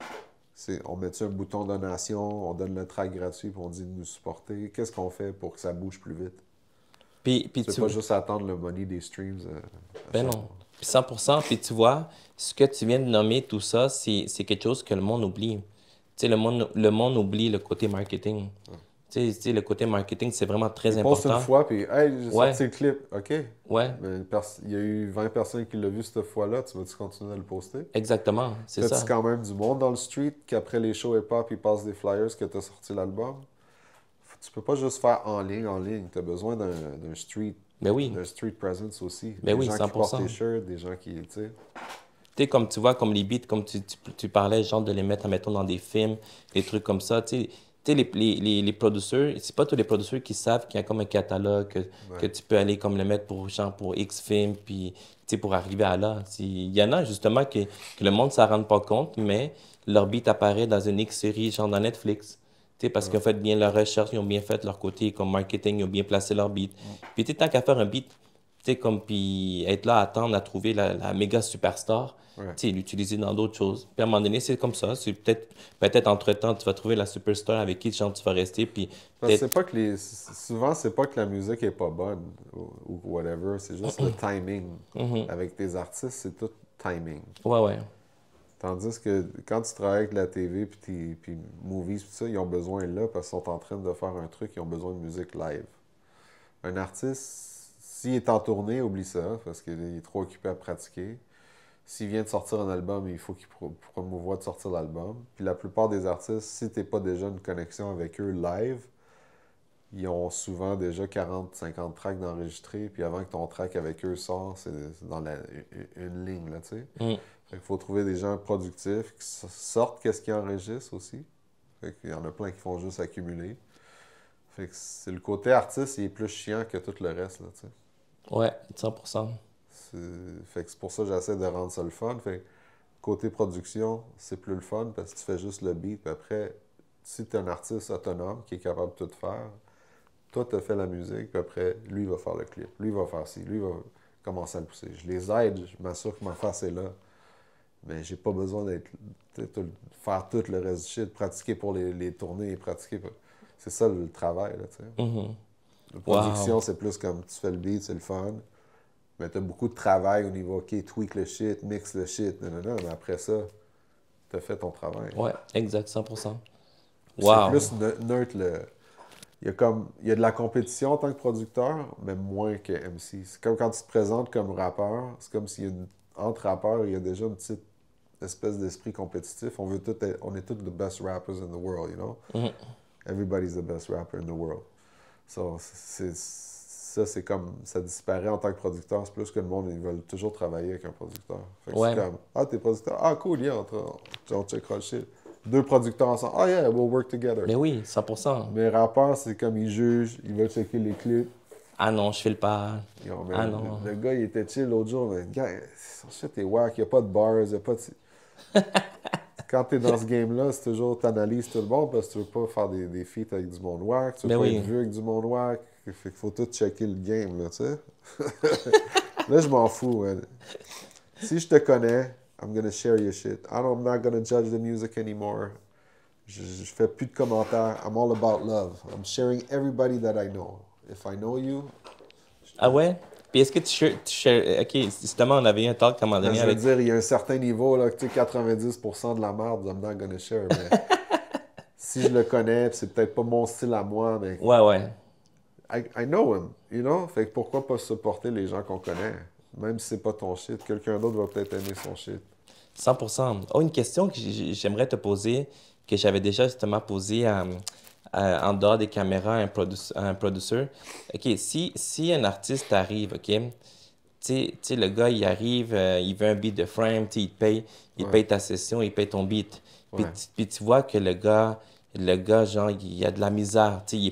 on met un bouton donation, on donne le track gratuit puis on dit de nous supporter. Qu'est-ce qu'on fait pour que ça bouge plus vite? Puis Tu peux pas juste attendre le money des streams à ben chaque non. mois. Puis 100%. Puis tu vois, ce que tu viens de nommer, tout ça, c'est quelque chose que le monde oublie. Tu sais, le monde oublie le côté marketing. Tu sais, le côté marketing, c'est vraiment très Il poste une important. fois, puis hey, j'ai Ouais, sorti le clip. OK. ouais, Mais il y a eu 20 personnes qui l'ont vu cette fois-là. Tu vas-tu continuer à le poster? exactement, c'est T'as-tu ça. quand même du monde dans le street qu'après les shows hip-hop, ils passent des flyers que t'as sorti l'album? Tu peux pas juste faire en ligne, en ligne. T'as besoin Ben oui, d'un street presence aussi. ben Des oui, gens qui portent tes 100%. shirts, des gens qui, tu sais. Tu sais, comme tu vois, comme les beats, comme tu parlais, genre de les mettre, mettons, dans des films, des trucs comme ça. Tu sais, les producers, c'est pas tous les producers qui savent qu'il y a comme un catalogue, que Ouais. tu peux aller comme le mettre pour, genre, pour X films, puis, tu sais, pour arriver à là. Il y en a, justement, que le monde ne s'en rend pas compte, mais leur beat apparaît dans une X série, genre dans Netflix. Tu sais, parce qu'ils Ouais. ont fait bien leur recherche, ils ont bien fait leur côté comme marketing, ils ont bien placé leur beat. Puis, tu sais, tant qu'à faire un beat, tu sais, comme, puis être là à attendre à trouver la méga superstar, Ouais. tu sais, l'utiliser dans d'autres choses. Puis à un moment donné, c'est comme ça. C'est peut-être entre-temps, tu vas trouver la superstar avec qui genre, tu vas rester, puis Parce que peut-être... c'est pas que souvent, c'est pas que la musique est pas bonne ou whatever. C'est juste le timing. Mhm. Avec tes artistes, c'est tout timing. Ouais, ouais. Tandis que quand tu travailles avec la TV puis movies, pis ça, ils ont besoin là parce qu'ils sont en train de faire un truc, ils ont besoin de musique live. Un artiste, s'il est en tournée, oublie ça parce qu'il est trop occupé à pratiquer. S'il vient de sortir un album, il faut qu'il promouvoie de sortir l'album. Puis la plupart des artistes, si t'es pas déjà une connexion avec eux live, ils ont souvent déjà 40-50 tracks d'enregistrés. Puis avant que ton track avec eux sorte, c'est dans une ligne, là, tu sais. Mhm. Fait qu'il faut trouver des gens productifs qui sortent qu'est-ce qu'ils enregistrent aussi. Fait qu'il y en a plein qui font juste accumuler. Fait que c'est le côté artiste, il est plus chiant que tout le reste, là, tu sais. Ouais, 100%. Fait que c'est pour ça que j'essaie de rendre ça le fun. Fait que côté production, c'est plus le fun parce que tu fais juste le beat. Puis après, si tu es un artiste autonome qui est capable de tout faire, toi, tu as fait la musique, puis après, lui, il va faire le clip. Lui, il va faire ci. Lui, il va commencer à le pousser. Je les aide, je m'assure que ma face est là. Mais j'ai pas besoin faire tout le reste du shit, pratiquer pour les tournées, pratiquer. C'est ça le travail, là, tu sais. Mhm. La Wow. production, c'est plus comme tu fais le beat, c'est le fun. Mais t'as beaucoup de travail au niveau, OK, tweak le shit, mix le shit, nanana, mais après ça, t'as fait ton travail. Ouais, exact, 100%. C'est Wow. plus neutre, il y a de la compétition en tant que producteur, mais moins que MC. C'est comme quand tu te présentes comme rappeur, c'est comme s'il y a entre rappeurs, il y a déjà une petite espèce d'esprit compétitif. On est tous the best rappers in the world, you know? Mhm. Everybody's the best rapper in the world. So, ça, c'est comme, ça disparaît en tant que producteur. C'est plus que le monde, ils veulent toujours travailler avec un producteur. Fait que c'est Ouais. comme, ah, t'es producteur? Ah, cool, yeah, on checkera le shit. Deux producteurs ensemble. Ah, yeah, we'll work together. Mais oui, 100%. Mais rappeurs, c'est comme, ils jugent, ils veulent checker les clips. Ah non, je file pas. Yo, Ah man, non. le gars, il était chill l'autre jour, mais le gars, son shit est wack, il n'y a pas de bars, il n'y a pas de... Quand t'es dans ce game-là, c'est toujours t'analyses tout le monde parce que tu veux pas faire des feats avec du monde wack, tu veux Mais pas être oui. vu avec du monde wack. Fait qu'il faut tout checker le game, là, tu sais. Là, je m'en fous, man. Si je te connais, I'm gonna share your shit. I'm not gonna judge the music anymore. Je fais plus de commentaires. I'm all about love. I'm sharing everybody that I know. If I know you, Ah ouais? Puis est-ce que OK, justement, on avait eu un talk à un moment ben, donné je veux avec... dire, il y a un certain niveau, là, que tu sais, 90% de la merde, I'm not gonna share. Mais si je le connais, puis c'est peut-être pas mon style à moi, mais Ouais, ouais. I know him, you know? Fait que pourquoi pas supporter les gens qu'on connaît? Même si c'est pas ton shit, quelqu'un d'autre va peut-être aimer son shit. 100%. Oh, une question que j'aimerais te poser, que j'avais déjà justement posée en dehors des caméras à un producteur. OK, si un artiste arrive, OK, tu sais, le gars, il arrive, il veut un beat de frame, tu sais, il Ouais, paye ta session, il paye ton beat. ouais, Puis tu vois que le gars, genre, il a de la misère, tu sais, il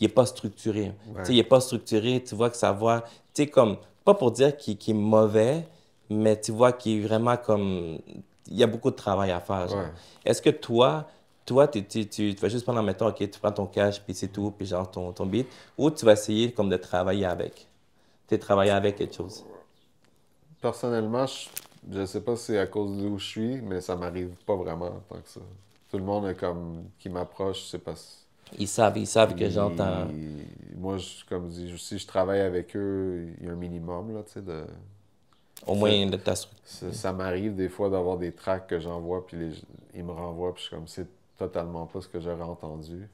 est pas structuré. Tu sais, ouais, il est pas structuré, tu vois que sa voix, tu sais, comme, pas pour dire qu'il est mauvais, mais tu vois qu'il est vraiment comme, il y a beaucoup de travail à faire, genre. ouais. Est-ce que toi, tu vas juste prendre, mettons, OK, tu prends ton cash, puis c'est tout, puis genre ton beat, ou tu vas essayer comme de travailler avec? Tu sais, travailler avec quelque chose. Personnellement, je sais pas si c'est à cause d'où je suis, mais ça m'arrive pas vraiment tant que ça. Tout le monde est comme qui m'approche, c'est pas. Ils savent que j'entends Moi, comme je dis, si je travaille avec eux, il y a un minimum là, tu sais, de. au Ça, moins de ta structure. ça m'arrive des fois d'avoir des tracks que j'envoie, puis ils me renvoient, puis je suis comme c'est totalement pas ce que j'aurais entendu.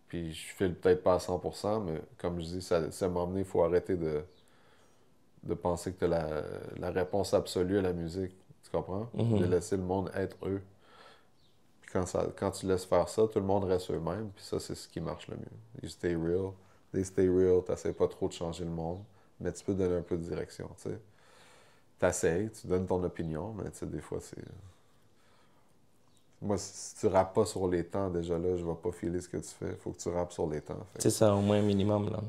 Puis je file peut-être pas à 100%, mais comme je dis, ça m'a amené, il faut arrêter de penser que tu as la réponse absolue à la musique. Tu comprends? De Mhm. laisser le monde être eux. Puis quand tu laisses faire ça, tout le monde reste eux-mêmes. Puis ça, c'est ce qui marche le mieux. You stay real. They stay real. T'essaies pas trop de changer le monde. Mais tu peux donner un peu de direction, tu sais. T'essayes, tu donnes ton opinion, mais tu sais, des fois, c'est... Moi, si tu rappes pas sur les temps, déjà là, je vais pas filer ce que tu fais. Faut que tu rappes sur les temps. Fait C'est ça, au moins un minimum, là.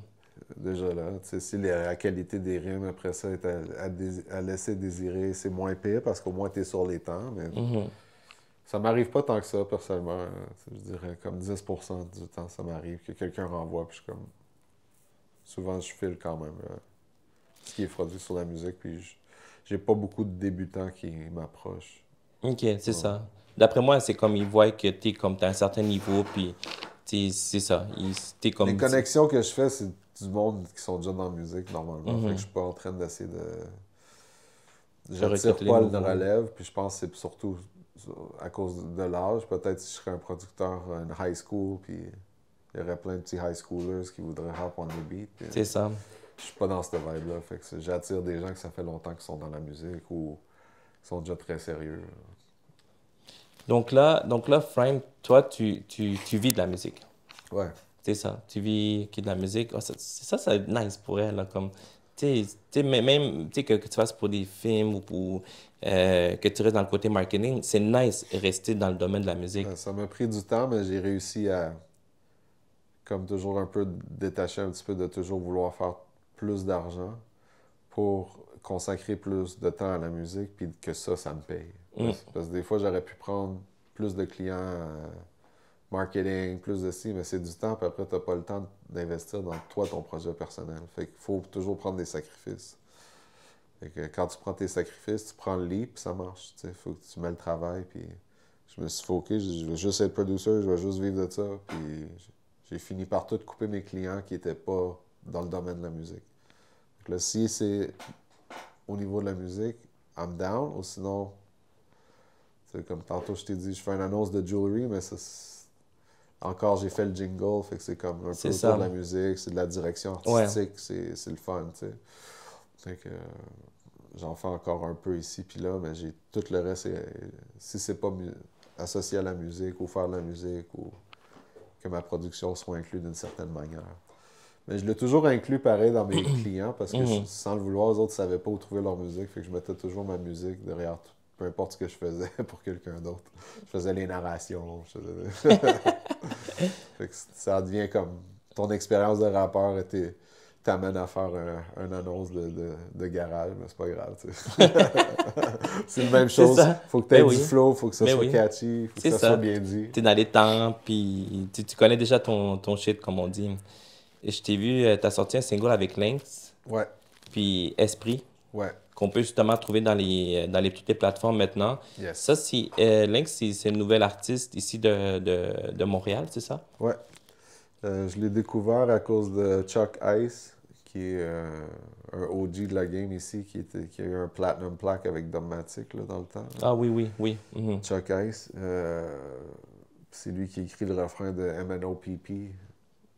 déjà là, tu sais, si la qualité des rimes après ça est à laisser désirer, c'est moins pire parce qu'au moins tu es sur les temps. Mais Mhm. ça m'arrive pas tant que ça, personnellement. Tu sais, je dirais comme 10% du temps, ça m'arrive que quelqu'un renvoie. Puis je suis comme. Souvent, je file quand même ce qui est produit sur la musique. Puis j'ai pas beaucoup de débutants qui m'approchent. OK, c'est Ouais. ça. D'après moi, c'est comme ils voient que t'es comme t'as un certain niveau, puis c'est ça. T'es Les comme... connexions que je fais, c'est du monde qui sont déjà dans la musique normalement. Fait que je Mhm. suis pas en train d'essayer de. De J'attire recruter les pas le nouveaux. relève, puis je pense que c'est surtout à cause de l'âge. Peut-être si je serais un producteur, une high school, puis il y aurait plein de petits high schoolers qui voudraient rap on the beat. Puis, C'est ça. je suis pas dans cette vibe-là. Fait que j'attire des gens que ça fait longtemps qu'ils sont dans la musique ou qui sont déjà très sérieux. Donc là, Frame, toi, tu vis de la musique. Ouais. C'est ça. Tu vis de la musique. Oh, c'est nice pour elle, là, comme... Même que tu fasses pour des films ou pour... que tu restes dans le côté marketing, c'est nice rester dans le domaine de la musique. Ça m'a pris du temps, mais j'ai réussi à, comme toujours, un peu détacher un petit peu de toujours vouloir faire plus d'argent pour consacrer plus de temps à la musique, puis que ça me paye. Mm. Parce que des fois, j'aurais pu prendre plus de clients marketing, plus de ci, mais c'est du temps, puis après, t'as pas le temps d'investir dans toi, ton projet personnel. Fait qu'il faut toujours prendre des sacrifices. Fait que quand tu prends tes sacrifices, tu prends le lead, puis ça marche. Il faut que tu mets le travail, puis je me suis foqué, je vais juste être producer, je vais juste vivre de ça, puis j'ai fini par tout couper mes clients qui n'étaient pas dans le domaine de la musique. Donc là, si c'est au niveau de la musique, I'm down, ou sinon, c'est comme tantôt je t'ai dit, je fais une annonce de jewelry, mais ça, encore j'ai fait le jingle, fait que c'est comme un peu C'est autour de ça. la musique, c'est de la direction Ouais. artistique, c'est le fun, tu sais. Fait que j'en fais encore un peu ici puis là, mais j'ai tout le reste, si c'est pas associé à la musique ou faire de la musique ou que ma production soit inclue d'une certaine manière. Mais je l'ai toujours inclus pareil dans mes clients parce que Mhm. sans le vouloir, les autres ne savaient pas où trouver leur musique. Fait que je mettais toujours ma musique derrière tout, peu importe ce que je faisais pour quelqu'un d'autre. Je faisais les narrations. Fait que ça devient comme ton expérience de rappeur t'amène à faire une annonce de garage, mais c'est pas grave. Tu sais. C'est la même C'est chose. ça. Faut que tu Ben aies du oui. flow, faut que ça Ben soit oui. catchy, faut que C'est ça soit ça. bien dit. T'es dans les temps, puis tu connais déjà ton shit, comme on dit. Et je t'ai vu, t'as sorti un single avec Lynx, Ouais, puis Esprit, ouais, qu'on peut justement trouver dans les toutes les plateformes maintenant. Ça, yes. Lynx, c'est une nouvelle artiste ici de Montréal, c'est ça? Ouais. Je l'ai découvert à cause de Chuck Ice, qui est un OG de la game ici, qui a eu un platinum plaque avec Dogmatic là, dans le temps. Ah oui, oui, oui. Mhm. Chuck Ice, c'est lui qui écrit le refrain de MNOPP.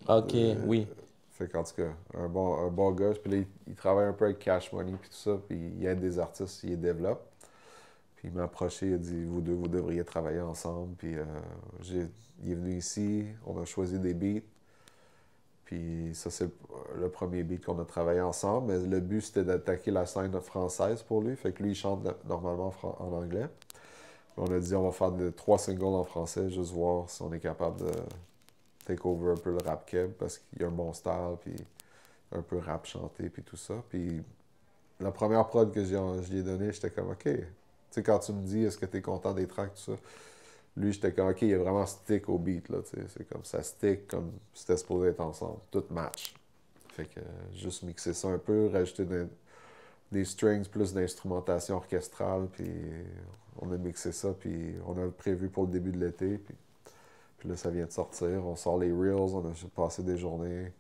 Ok, De... oui. Fait qu'en tout cas, un bon gars. Puis là, il travaille un peu avec Cash Money puis tout ça, puis il aide des artistes, il les développe. Puis il m'a approché, il a dit, vous deux, vous devriez travailler ensemble. Puis il est venu ici, on a choisi des beats. Puis ça, c'est le premier beat qu'on a travaillé ensemble. Mais le but, c'était d'attaquer la scène française pour lui. Fait que lui, il chante normalement en anglais. On a dit, on va faire 3 singles en français, juste voir si on est capable de take over un peu le rap keb, parce qu'il y a un bon style, puis un peu rap chanté, puis tout ça. Puis la première prod que je lui ai donnée, j'étais comme, OK. Tu sais, quand tu me dis, est-ce que tu es content des tracks, tout ça, lui, j'étais comme, OK, il est vraiment stick au beat, là, tu sais. C'est comme ça stick, comme c'était supposé être ensemble. Tout match. Fait que juste mixer ça un peu, rajouter des strings, plus d'instrumentation orchestrale, puis on a mixé ça, puis on a prévu pour le début de l'été, puis là, ça vient de sortir. On sort les reels, on a passé des journées.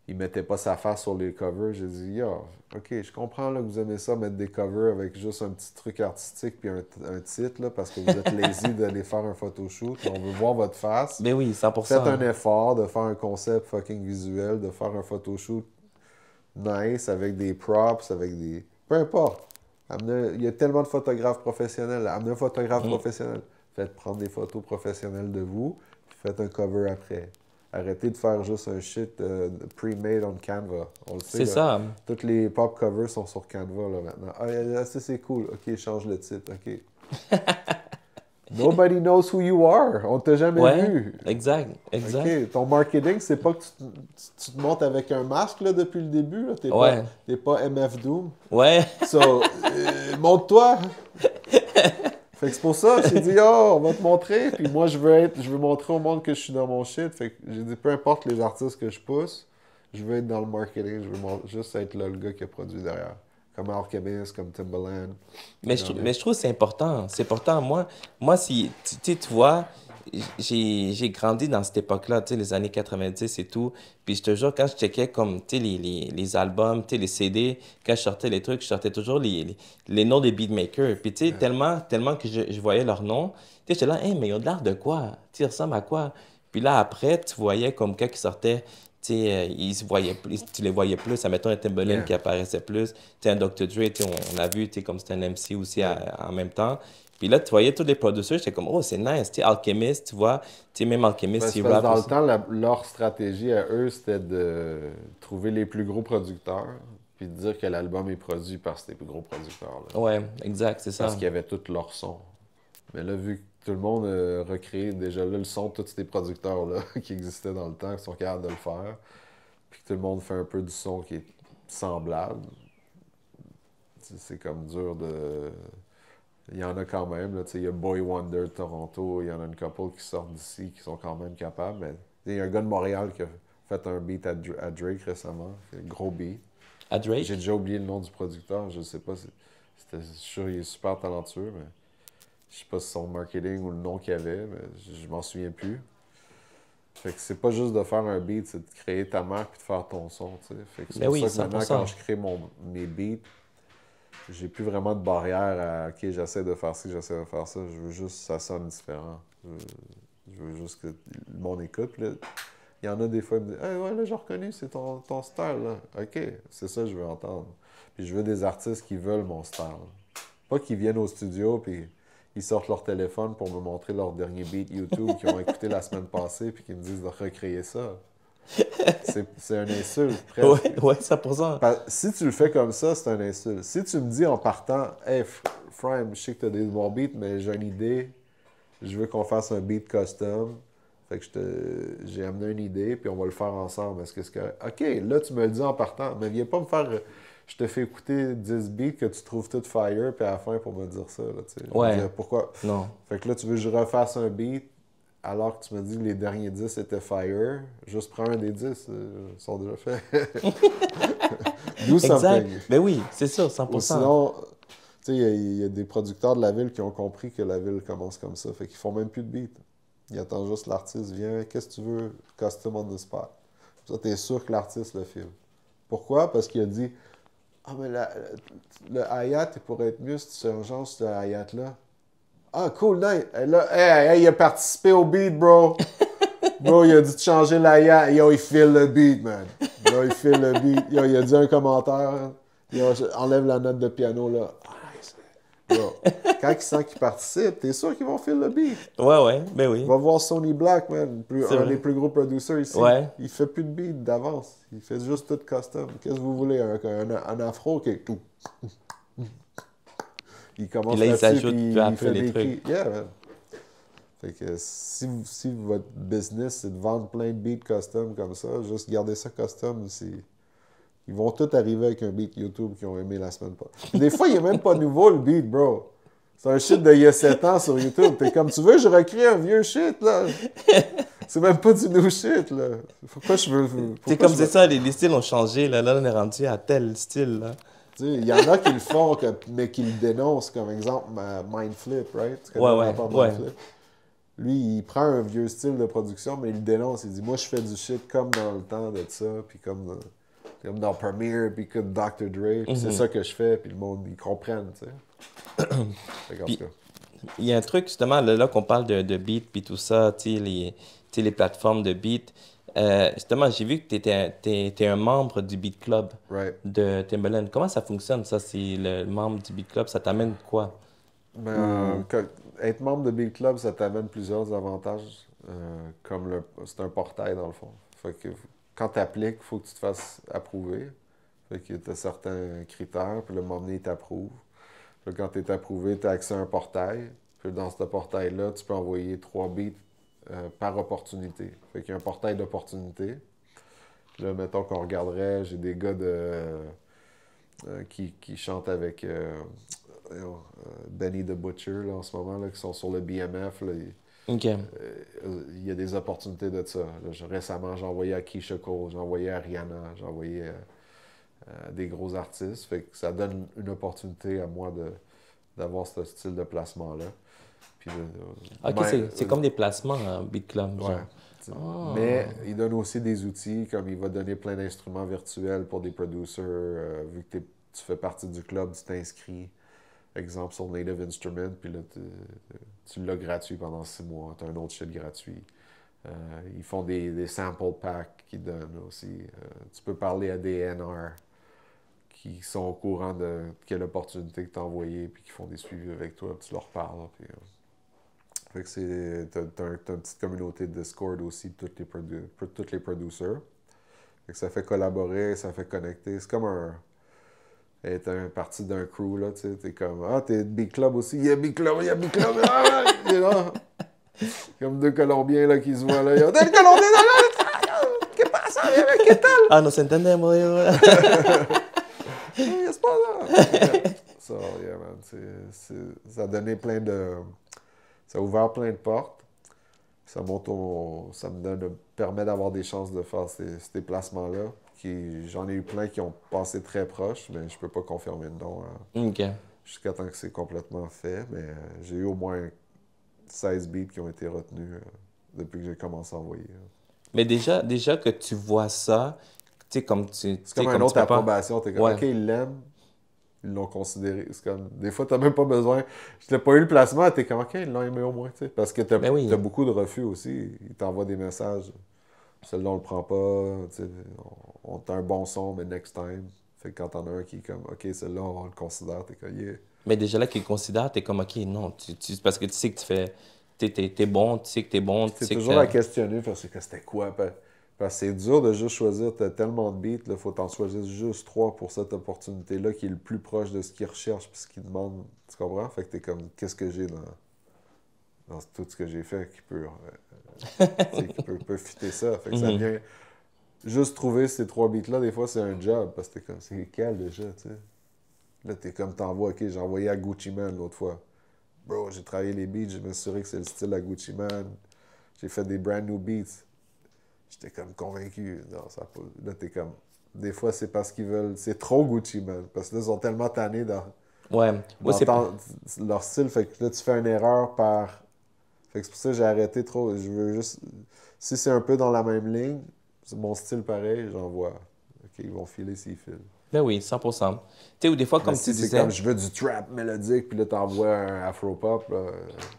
il mettait pas sa face sur les covers. J'ai dit, yo, OK, je comprends là, que vous aimez ça, mettre des covers avec juste un petit truc artistique puis un titre, là, parce que vous êtes lazy d'aller faire un photoshoot. On veut voir votre face. Ben oui, 100%. Faites un effort de faire un concept fucking visuel, de faire un photoshoot nice avec des props, avec des... Peu importe. Il y a tellement de photographes professionnels. Amenez un photographe professionnel. Faites prendre des photos professionnelles de vous, puis faites un cover après. Arrêtez de faire juste un shit pre-made on Canva. On le sait. C'est ça. Toutes les pop covers sont sur Canva là, maintenant. Ah, ça c'est cool. OK, change le titre. OK. Nobody knows who you are. On t'a jamais vu. Exact. OK. Ton marketing, c'est pas que tu te montes avec un masque là, depuis le début. Là. T'es pas MF Doom. Ouais. So, montre-toi. Fait que c'est pour ça, j'ai dit, on va te montrer. Puis moi, je veux montrer au monde que je suis dans mon shit. Fait que j'ai dit, peu importe les artistes que je pousse, je veux être dans le marketing. Je veux juste être là, le gars qui a produit derrière. Comme Alchemist, comme Timbaland. Mais je trouve que c'est important. C'est important. Moi si tu vois, j'ai grandi dans cette époque-là, tu sais, les années 90 et tout. Puis je te jure, quand je checkais comme, tu sais, les albums, tu sais, les CD, quand je sortais les trucs, je sortais toujours les noms des beatmakers. Puis tu sais, tellement que je voyais leurs noms, tu sais, j'étais là, hey, mais ils ont l'air de quoi? Tu sais, ils ressemblent à quoi? Puis là, après, tu voyais comme quand ils sortaient, tu sais, ils se voyaient plus, tu les voyais plus. Admettons un Timbaland qui apparaissait plus. Tu sais, un Dr. Dre, tu sais, on a vu, tu sais, comme c'était un MC aussi en même temps. Puis là, tu voyais tous les producers, j'étais comme, oh, c'est nice. Tu sais, Alchemist, tu vois. Tu sais, même Alchemist, il rappe dans aussi. le temps, leur stratégie à eux, c'était de trouver les plus gros producteurs, puis de dire que l'album est produit par ces plus gros producteurs. Là. Ouais, exact, c'est ça. Parce qu'il y avait tout leur son. Mais là, vu que tout le monde a recréé déjà là, le son de tous ces producteurs-là qui existaient dans le temps, qui sont capables de le faire, puis que tout le monde fait un peu du son qui est semblable, c'est comme dur de... Il y en a quand même, là, il y a Boy Wonder de Toronto, il y en a une couple qui sortent d'ici qui sont quand même capables, mais il y a un gars de Montréal qui a fait un beat à Drake récemment, un gros beat. À Drake? J'ai déjà oublié le nom du producteur, je sais pas, je suis sûr qu'il est super talentueux, mais je sais pas si c'est son marketing ou le nom qu'il avait, mais je m'en souviens plus. Fait que c'est pas juste de faire un beat, c'est de créer ta marque puis de faire ton son, tu sais. Fait que c'est Ben pour oui, ça que maintenant, 100%. quand je crée mes beats, j'ai plus vraiment de barrière à OK, j'essaie de faire ci, j'essaie de faire ça. Je veux juste que ça sonne différent. Je veux juste que le monde écoute. Puis là, il y en a des fois qui me disent hey, ouais, là, j'ai reconnu, c'est ton style. Là. OK, c'est ça que je veux entendre. Puis je veux des artistes qui veulent mon style. Pas qu'ils viennent au studio puis ils sortent leur téléphone pour me montrer leur dernier beat YouTube qu'ils ont écouté la semaine passée puis qu'ils me disent de recréer ça. C'est un insulte, presque. Ouais, 100%. Si tu le fais comme ça, c'est un insulte. Si tu me dis en partant, hey, Frame, je sais que tu as des bons beats, mais j'ai une idée, je veux qu'on fasse un beat custom. Fait que j'ai amené une idée, puis on va le faire ensemble. Est-ce que c'est correct? OK, là, tu me le dis en partant, mais viens pas me faire. Je te fais écouter 10 beats que tu trouves tout fire, puis à la fin, pour me dire ça. Là, Ouais. Dire, pourquoi? Non. Fait que là, tu veux que je refasse un beat, alors que tu me dis que les derniers 10 étaient fire, juste prends un des 10, ils sont déjà faits. Do Exact. something. Ben oui, c'est ça, 100%. Ou sinon, tu sais, il y a des producteurs de la ville qui ont compris que la ville commence comme ça. Fait qu'ils font même plus de beat. Ils attendent juste l'artiste. Viens, qu'est-ce que tu veux? Custom on the spot. Ça, t'es sûr que l'artiste le filme. Pourquoi? Parce qu'il a dit ah, mais le hi-hat, il pourrait être mieux si tu changes ce hi-hat-là. Ah, cool, nice. Là, il a participé au beat, bro. Bro, il a dit de changer la hi-hat. Yo, il file le beat, man. Yo, il file le beat. Yo, il a dit un commentaire. Yo, enlève la note de piano, là. Yo, quand ils sentent qu'ils participent, t'es sûr qu'ils vont filer le beat. Ouais, ben oui. Va voir Sonny Black, man, un des plus gros producers ici. Ouais. Il fait plus de beat d'avance. Il fait juste tout custom. Qu'est-ce que vous voulez? Un afro qui est tout. Il commence là, il s'ajoute puis peu à il peu fait les des trucs. cris. Yeah, man. Fait que si votre business, c'est de vendre plein de beats custom comme ça, juste garder ça custom, ils vont tous arriver avec un beat YouTube qu'ils ont aimé la semaine passée. Des fois, il n'est même pas nouveau, le beat, bro. C'est un shit d'il y a 7 ans sur YouTube. T'es comme, tu veux, je recrée un vieux shit, là. C'est même pas du new shit, là. Pourquoi je veux... C'est comme c'est ça, les styles ont changé, là. Là, on est rendu à tel style, là. Il y en a qui le font, mais qui le dénoncent, comme exemple Mindflip, right? Tu connais le rapport Mindflip? lui, il prend un vieux style de production, mais il le dénonce. Il dit, moi, je fais du shit comme dans le temps de ça, puis comme dans Premiere, puis comme Dr. Dre, puis c'est ça que je fais, puis le monde, ils comprennent, tu sais. Fait qu'en tout Puis, cas, il y a un truc, justement, là qu'on parle de beat, puis tout ça, tu sais, les plateformes de beat. Justement, j'ai vu que t'es un membre du Beat Club right. de Timbaland. Comment ça fonctionne, ça, si le membre du Beat Club, ça t'amène quoi? Mais Ou... être membre de Big Club, ça t'amène plusieurs avantages. Comme c'est un portail, dans le fond. Fait que quand tu appliques, il faut que tu te fasses approuver. Fait que tu as certains critères, puis le moment donné, il t'approuve. Puis quand tu es approuvé, tu as accès à un portail. Puis dans ce portail-là, tu peux envoyer 3 beats par opportunité. Fait qu'il y a un portail d'opportunité. Là, mettons qu'on regarderait, j'ai des gars qui chantent avec Benny the Butcher là, en ce moment, là, qui sont sur le BMF. Là, OK. il y a des opportunités de ça. Là, récemment, j'ai envoyé à Keisha Cole, j'ai envoyé à Rihanna, j'ai envoyé à des gros artistes. Fait que ça donne une opportunité à moi d'avoir ce style de placement-là. Puis, OK, c'est comme des placements en Beat Club, ouais. genre. Ah. Mais il donne aussi des outils, comme il va donner plein d'instruments virtuels pour des producers. Vu que tu fais partie du club, tu t'inscris, exemple, sur Native Instrument, puis là, tu l'as gratuit pendant 6 mois. Tu as un autre shit gratuit. Ils font des sample packs qui donnent aussi. Tu peux parler à des NR qui sont au courant de quelle opportunité que tu as envoyée, puis qui font des suivis avec toi, puis tu leur parles. Puis, fait que t'as une petite communauté de Discord aussi pour tous les producers. Fait que ça fait collaborer, ça fait connecter. C'est comme être un parti d'un crew, là, tu sais. T'es comme, ah, t'es Big Club aussi. Il y a Big Club, il y a Big Club. Ah, ouais. Et là, comme 2 Colombiens, là, qui se voient, là. T'es le Colombien, là, qu'est-ce pasa? ¿Qué tal? Ah, nos entendemos. C'est pas là. So, yeah, man. Ça a donné ça a ouvert plein de portes. Ça me permet d'avoir des chances de faire ces placements-là. J'en ai eu plein qui ont passé très proche, mais je peux pas confirmer le nom OK. jusqu'à temps que c'est complètement fait. Mais j'ai eu au moins 16 beats qui ont été retenus depuis que j'ai commencé à envoyer. Mais déjà que tu vois ça, tu sais, comme tu C'est comme sais, une comme tu autre peux pas... approbation. T'es comme, Ouais. OK, ils l'aiment, ils l'ont considéré. C'est comme, des fois, t'as même pas besoin. Je n'ai pas eu le placement, t'es comme, OK, ils l'ont aimé au moins, tu sais. Parce que Ben oui. t'as beaucoup de refus aussi. Ils t'envoient des messages. Celui-là, on le prend pas. Tu sais, on t'a un bon son, mais next time. Fait que quand t'en as un qui est comme, OK, celui-là, on le considère, t'es comme, yeah. Mais déjà là qu'ils considèrent, t'es comme, OK, non, parce que tu sais que tu fais... T'es bon, tu sais que t'es bon, tu C'est sais que toujours à questionner, parce que c'était quoi? Parce que c'est dur de juste choisir, t'as tellement de beats, il faut t'en choisir juste 3 pour cette opportunité-là qui est le plus proche de ce qu'ils recherchent puis ce qu'ils demandent. Tu comprends? Fait que t'es comme, qu'est-ce que j'ai dans tout ce que j'ai fait qui peut fitter ça? Fait que ça Mhm. vient juste trouver ces 3 beats-là, des fois, c'est un job, parce que t'es comme, c'est quel déjà, tu sais? Là, t'es comme, t'envoies, OK, j'ai envoyé à Gucci Mane l'autre fois. Bro, j'ai travaillé les beats, je me suis assuré que c'est le style à Gucci Mane. J'ai fait des brand new beats. J'étais comme convaincu. Non, ça pas. Là, t'es comme. Des fois, c'est parce qu'ils veulent. C'est trop Gucci, man. Parce que là, ils sont tellement tannés Ouais. Ouais, c'est... leur style. Fait que là, tu fais une erreur par. Fait que c'est pour ça que j'ai arrêté trop. Je veux juste. Si c'est un peu dans la même ligne, c'est mon style pareil, j'envoie. OK, ils vont filer s'ils filent. Ben oui, 100%. Tu sais, ou des fois, Mais comme tu si c'est comme disais... je veux du trap mélodique, puis là, t'envoies un afro-pop, là,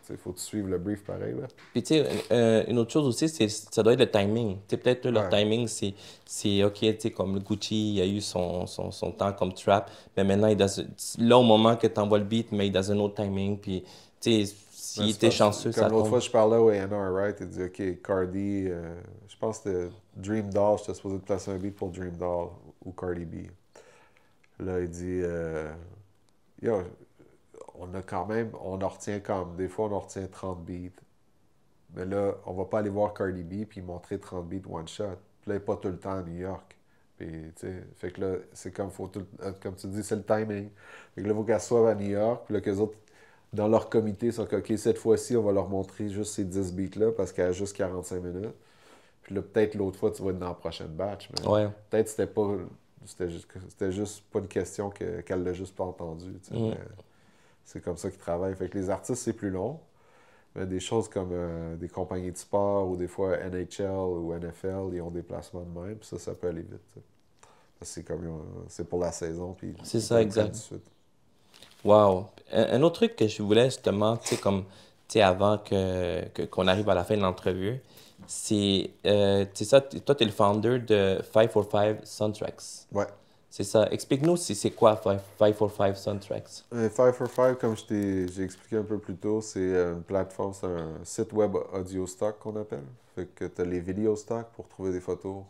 il faut que tu suives le brief pareil, là. Puis tu sais, une autre chose aussi, ça doit être le timing. Tu sais, peut-être leur Ouais. timing, c'est OK, tu sais, comme le Gucci, il a eu son temps comme trap, mais maintenant, là, au moment que tu envoies le beat, mais il est dans un autre timing, puis tu sais, Mais s'il c'est était parce chanceux, comme ça l'autre tombe. fois, je parlais au A&R, right? Il dit, OK, Cardi, je pense que c'était Dream Doll, j'étais supposé te placer un beat pour Dream Doll ou Cardi B. Là, il dit, yo, on en retient comme, des fois, on en retient 30 beats. Mais là, on va pas aller voir Cardi B puis montrer 30 beats one shot. Puis là, il n'est pas tout le temps à New York. Puis, tu sais, fait que là, c'est comme, comme tu dis, c'est le timing. Fait que là, il faut qu'elle soit à New York. Puis là, qu'eux autres, dans leur comité, sont comme, OK, cette fois-ci, on va leur montrer juste ces 10 beats-là parce qu'elle a juste 45 minutes. Puis là, peut-être l'autre fois, tu vas être dans la prochaine batch. Mais Ouais. peut-être c'était pas. C'était juste pas une question qu'elle l'a juste pas entendu. Tu sais, Mm. mais c'est comme ça qu'ils travaillent. Fait que les artistes, c'est plus long. Mais des choses comme des compagnies de sport ou des fois NHL ou NFL, ils ont des placements de même, puis ça peut aller vite. T'sais. Parce que c'est comme, c'est pour la saison, puis C'est ils te ça, le prennent tout exact. de suite. Wow. Un autre truc que je voulais justement, tu sais, comme, tu sais, avant qu'on arrive à la fin de l'entrevue, c'est, tu sais ça, toi, tu es le founder de 545 Soundtracks. Ouais. C'est ça. Explique-nous si c'est quoi 545 Soundtracks. 545, comme j'ai expliqué un peu plus tôt, c'est une plateforme, c'est un site web audio stock qu'on appelle. Fait que tu as les vidéos stock pour trouver des photos,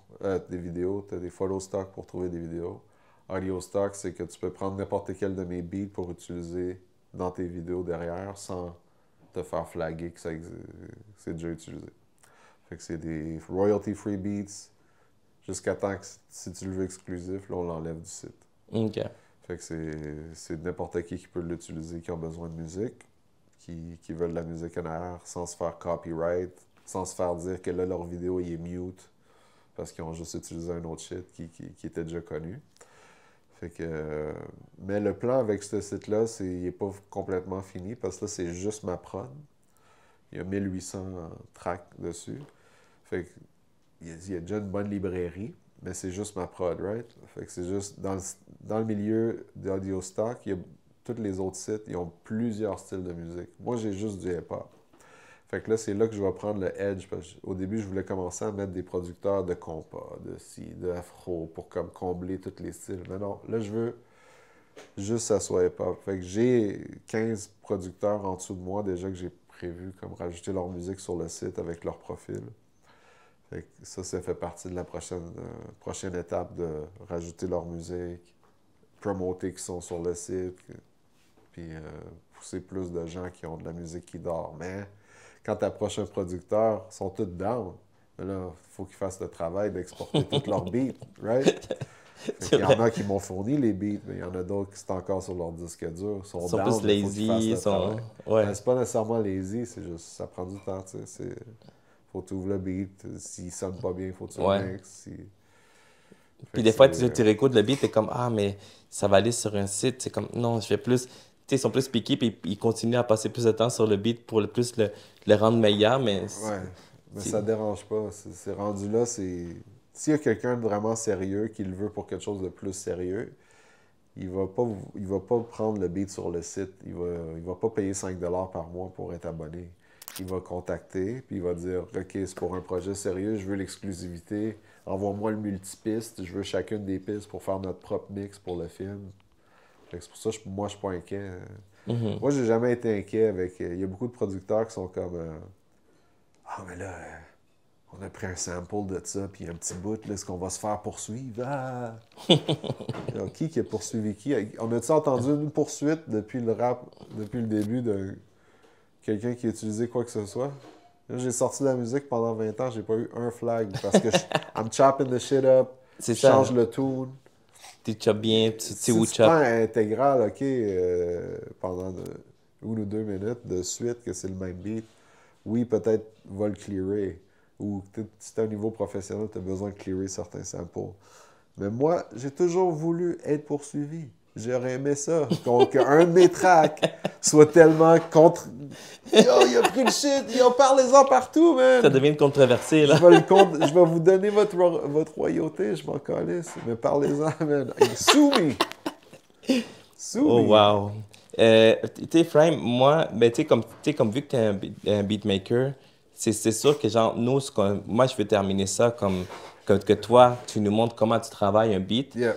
des vidéos, tu as des photos stock pour trouver des vidéos. Audio stock, c'est que tu peux prendre n'importe quel de mes beats pour utiliser dans tes vidéos derrière sans te faire flaguer que c'est déjà utilisé. Fait que c'est des royalty-free beats jusqu'à temps que si tu le veux exclusif, là on l'enlève du site. OK. Fait que c'est n'importe qui peut l'utiliser, qui a besoin de musique, qui veulent de la musique en arrière sans se faire copyright, sans se faire dire que là, leur vidéo, il est mute parce qu'ils ont juste utilisé un autre shit qui était déjà connu. Fait que, mais le plan avec ce site-là, il n'est pas complètement fini parce que là, c'est juste ma prod. Il y a 1800 tracks dessus. Fait que, il y a déjà une bonne librairie, mais c'est juste ma prod, right? Fait que c'est juste, dans le milieu d'audio stock, tous les autres sites, ils ont plusieurs styles de musique. Moi, j'ai juste du hip-hop. Fait que là, c'est là que je vais prendre le edge. Parce qu'au début, je voulais commencer à mettre des producteurs de compas, de afro, pour comme combler tous les styles. Mais non, là, je veux juste que ça soit hip-hop. Fait que j'ai 15 producteurs en dessous de moi déjà que j'ai prévu comme rajouter leur musique sur le site avec leur profil. Fait que ça fait partie de la prochaine étape de rajouter leur musique, promoter qui sont sur le site, puis pousser plus de gens qui ont de la musique qui dort. Mais quand tu approches un producteur, ils sont tous down. Mais là, il faut qu'ils fassent le travail d'exporter tous leurs beats, right? Il y en a qui m'ont fourni les beats, mais il y en a d'autres qui sont encore sur leur disque dur. Ils sont Ils sont down, plus mais il faut qu'ils fassent lazy, le travail. Ouais. Ben, c'est pas nécessairement lazy, c'est juste ça prend du temps, tu sais. Faut que tu ouvres le beat. S'il sonne pas bien, il faut que tu le Ouais. mixes. Puis des fois, tu réécoutes le beat, t'es comme, ah, mais ça va aller sur un site. C'est comme, non, je fais plus. Tu sais, ils sont plus piqués, puis ils continuent à passer plus de temps sur le beat pour le rendre meilleur, mais. Ouais, mais ça dérange pas. C'est rendu là, c'est. S'il y a quelqu'un de vraiment sérieux qui le veut pour quelque chose de plus sérieux, il va pas prendre le beat sur le site. Il va pas payer 5 par mois pour être abonné. Il va contacter, puis il va dire OK, c'est pour un projet sérieux, je veux l'exclusivité. Envoie-moi le multipiste, je veux chacune des pistes pour faire notre propre mix pour le film. Fait que c'est pour ça que moi, je suis pas inquiet. Mhm. Moi, j'ai jamais été inquiet avec. Il y a beaucoup de producteurs qui sont comme ah, mais là, on a pris un sample de ça, puis un petit bout, là, est-ce qu'on va se faire poursuivre? Ah! Alors, qui a poursuivi qui? On a-tu entendu une poursuite depuis le rap, depuis le début de quelqu'un qui a utilisé quoi que ce soit? Là, j'ai sorti de la musique pendant 20 ans, j'ai pas eu un flag parce que I'm chopping the shit up, C'est je ça. change le tune. Tu choppes bien, tu sais Si où tu chop. prends un intégral, OK, pendant 1 ou 2 minutes de suite que c'est le même beat, oui, peut-être va le clearer. Ou si tu as un niveau professionnel, tu as besoin de clearer certains samples. Mais moi, j'ai toujours voulu être poursuivi. J'aurais aimé ça. Qu'un de mes tracks soit tellement contre. Yo, il a pris le shit, yo, parlez-en partout, man! Ça devient controversé, là. Je vais vous donner votre royauté, je m'en calisse. Mais parlez-en, man. Sue me! Sue Oh, me! wow. Tu sais, Frame, moi, ben, tu sais, comme vu que tu es un beatmaker, c'est sûr que, genre, nous, moi, je veux terminer ça comme que toi, tu nous montres comment tu travailles un beat. Yeah.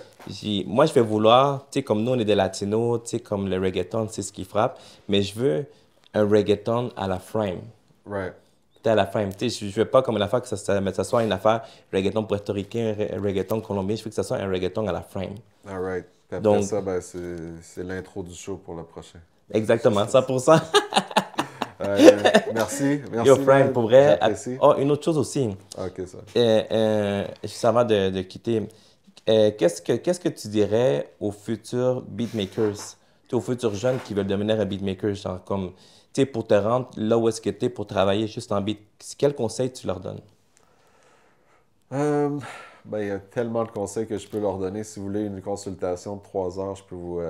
Moi, je vais vouloir, tu sais, comme nous, on est des latinos, tu sais, comme le reggaeton, c'est ce qui frappe, mais je veux un reggaeton à la Frame. Right. Tu sais, à la Frame. Tu sais, je veux pas comme une affaire que ça soit une affaire reggaeton portoricain, reggaeton colombien, je veux que ça soit un reggaeton à la Frame. All right. Puis après Donc- ça, ben, c'est l'intro du show pour le prochain. Exactement, 100%. Merci. Merci, Yo, Frank, man. pour vrai. J'apprécie. Oh, une autre chose aussi. OK, ça. Juste avant de quitter, qu'est-ce que tu dirais aux futurs beatmakers, tu sais, aux futurs jeunes qui veulent devenir un beatmaker, genre comme, tu sais, pour te rendre là où est-ce que tu es pour travailler juste en beat, quel conseil tu leur donnes? Ben, il y a tellement de conseils que je peux leur donner. Si vous voulez une consultation de 3 heures, je peux vous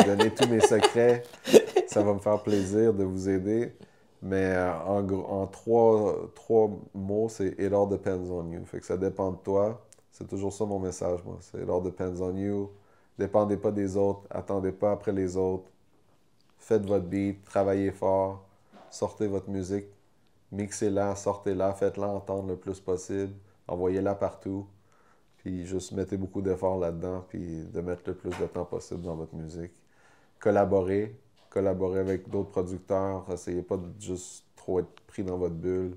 donner tous mes secrets. Ça va me faire plaisir de vous aider. Mais en trois mots, c'est It all depends on you. Fait que ça dépend de toi. C'est toujours ça mon message, moi. C'est It all depends on you. Dépendez pas des autres. Attendez pas après les autres. Faites votre beat. Travaillez fort. Sortez votre musique. Mixez-la, sortez-la. Faites-la entendre le plus possible. Envoyez-la partout. Puis juste mettez beaucoup d'efforts là-dedans. Puis de mettre le plus de temps possible dans votre musique. Collaborez. Collaborer avec d'autres producteurs. Essayez pas de juste trop être pris dans votre bulle.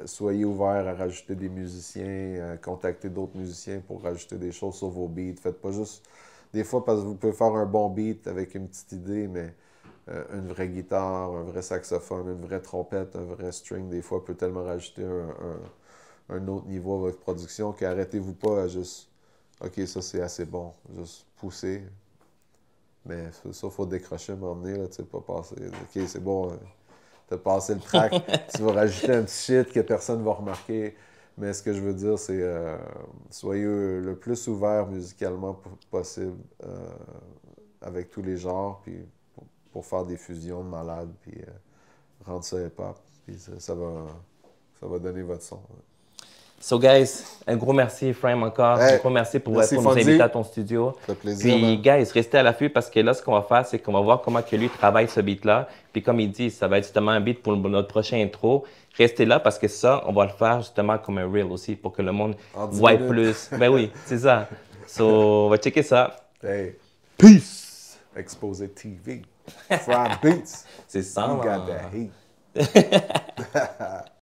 Soyez ouvert à rajouter des musiciens, contacter d'autres musiciens pour rajouter des choses sur vos beats. Faites pas juste... Des fois, parce que vous pouvez faire un bon beat avec une petite idée, mais une vraie guitare, un vrai saxophone, une vraie trompette, un vrai string, des fois, peut tellement rajouter un autre niveau à votre production qu'arrêtez-vous pas à juste... OK, ça c'est assez bon. Juste pousser. Mais ça, faut décrocher, m'emmener, là, tu sais, pas passer. OK, c'est bon, t'as passé le track, tu vas rajouter un petit shit que personne va remarquer. Mais ce que je veux dire, c'est soyez le plus ouvert musicalement possible avec tous les genres, puis pour faire des fusions de malades, puis rendre ça hip-hop. Puis ça va donner votre son. So, guys, un gros merci, Frame, encore. Hey, un gros merci pour merci, nous Fonzie. inviter à ton studio. Ça fait plaisir. Puis, Man. guys, restez à l'affût parce que là, ce qu'on va faire, c'est qu'on va voir comment que lui travaille ce beat-là. Puis, comme il dit, ça va être justement un beat pour notre prochain intro. Restez là parce que ça, on va le faire justement comme un reel aussi pour que le monde voie plus. Ben oui, c'est ça. So, on va checker ça. Hey, Peace! Exposé TV. Fried Beats. C'est ça, You got là. that heat.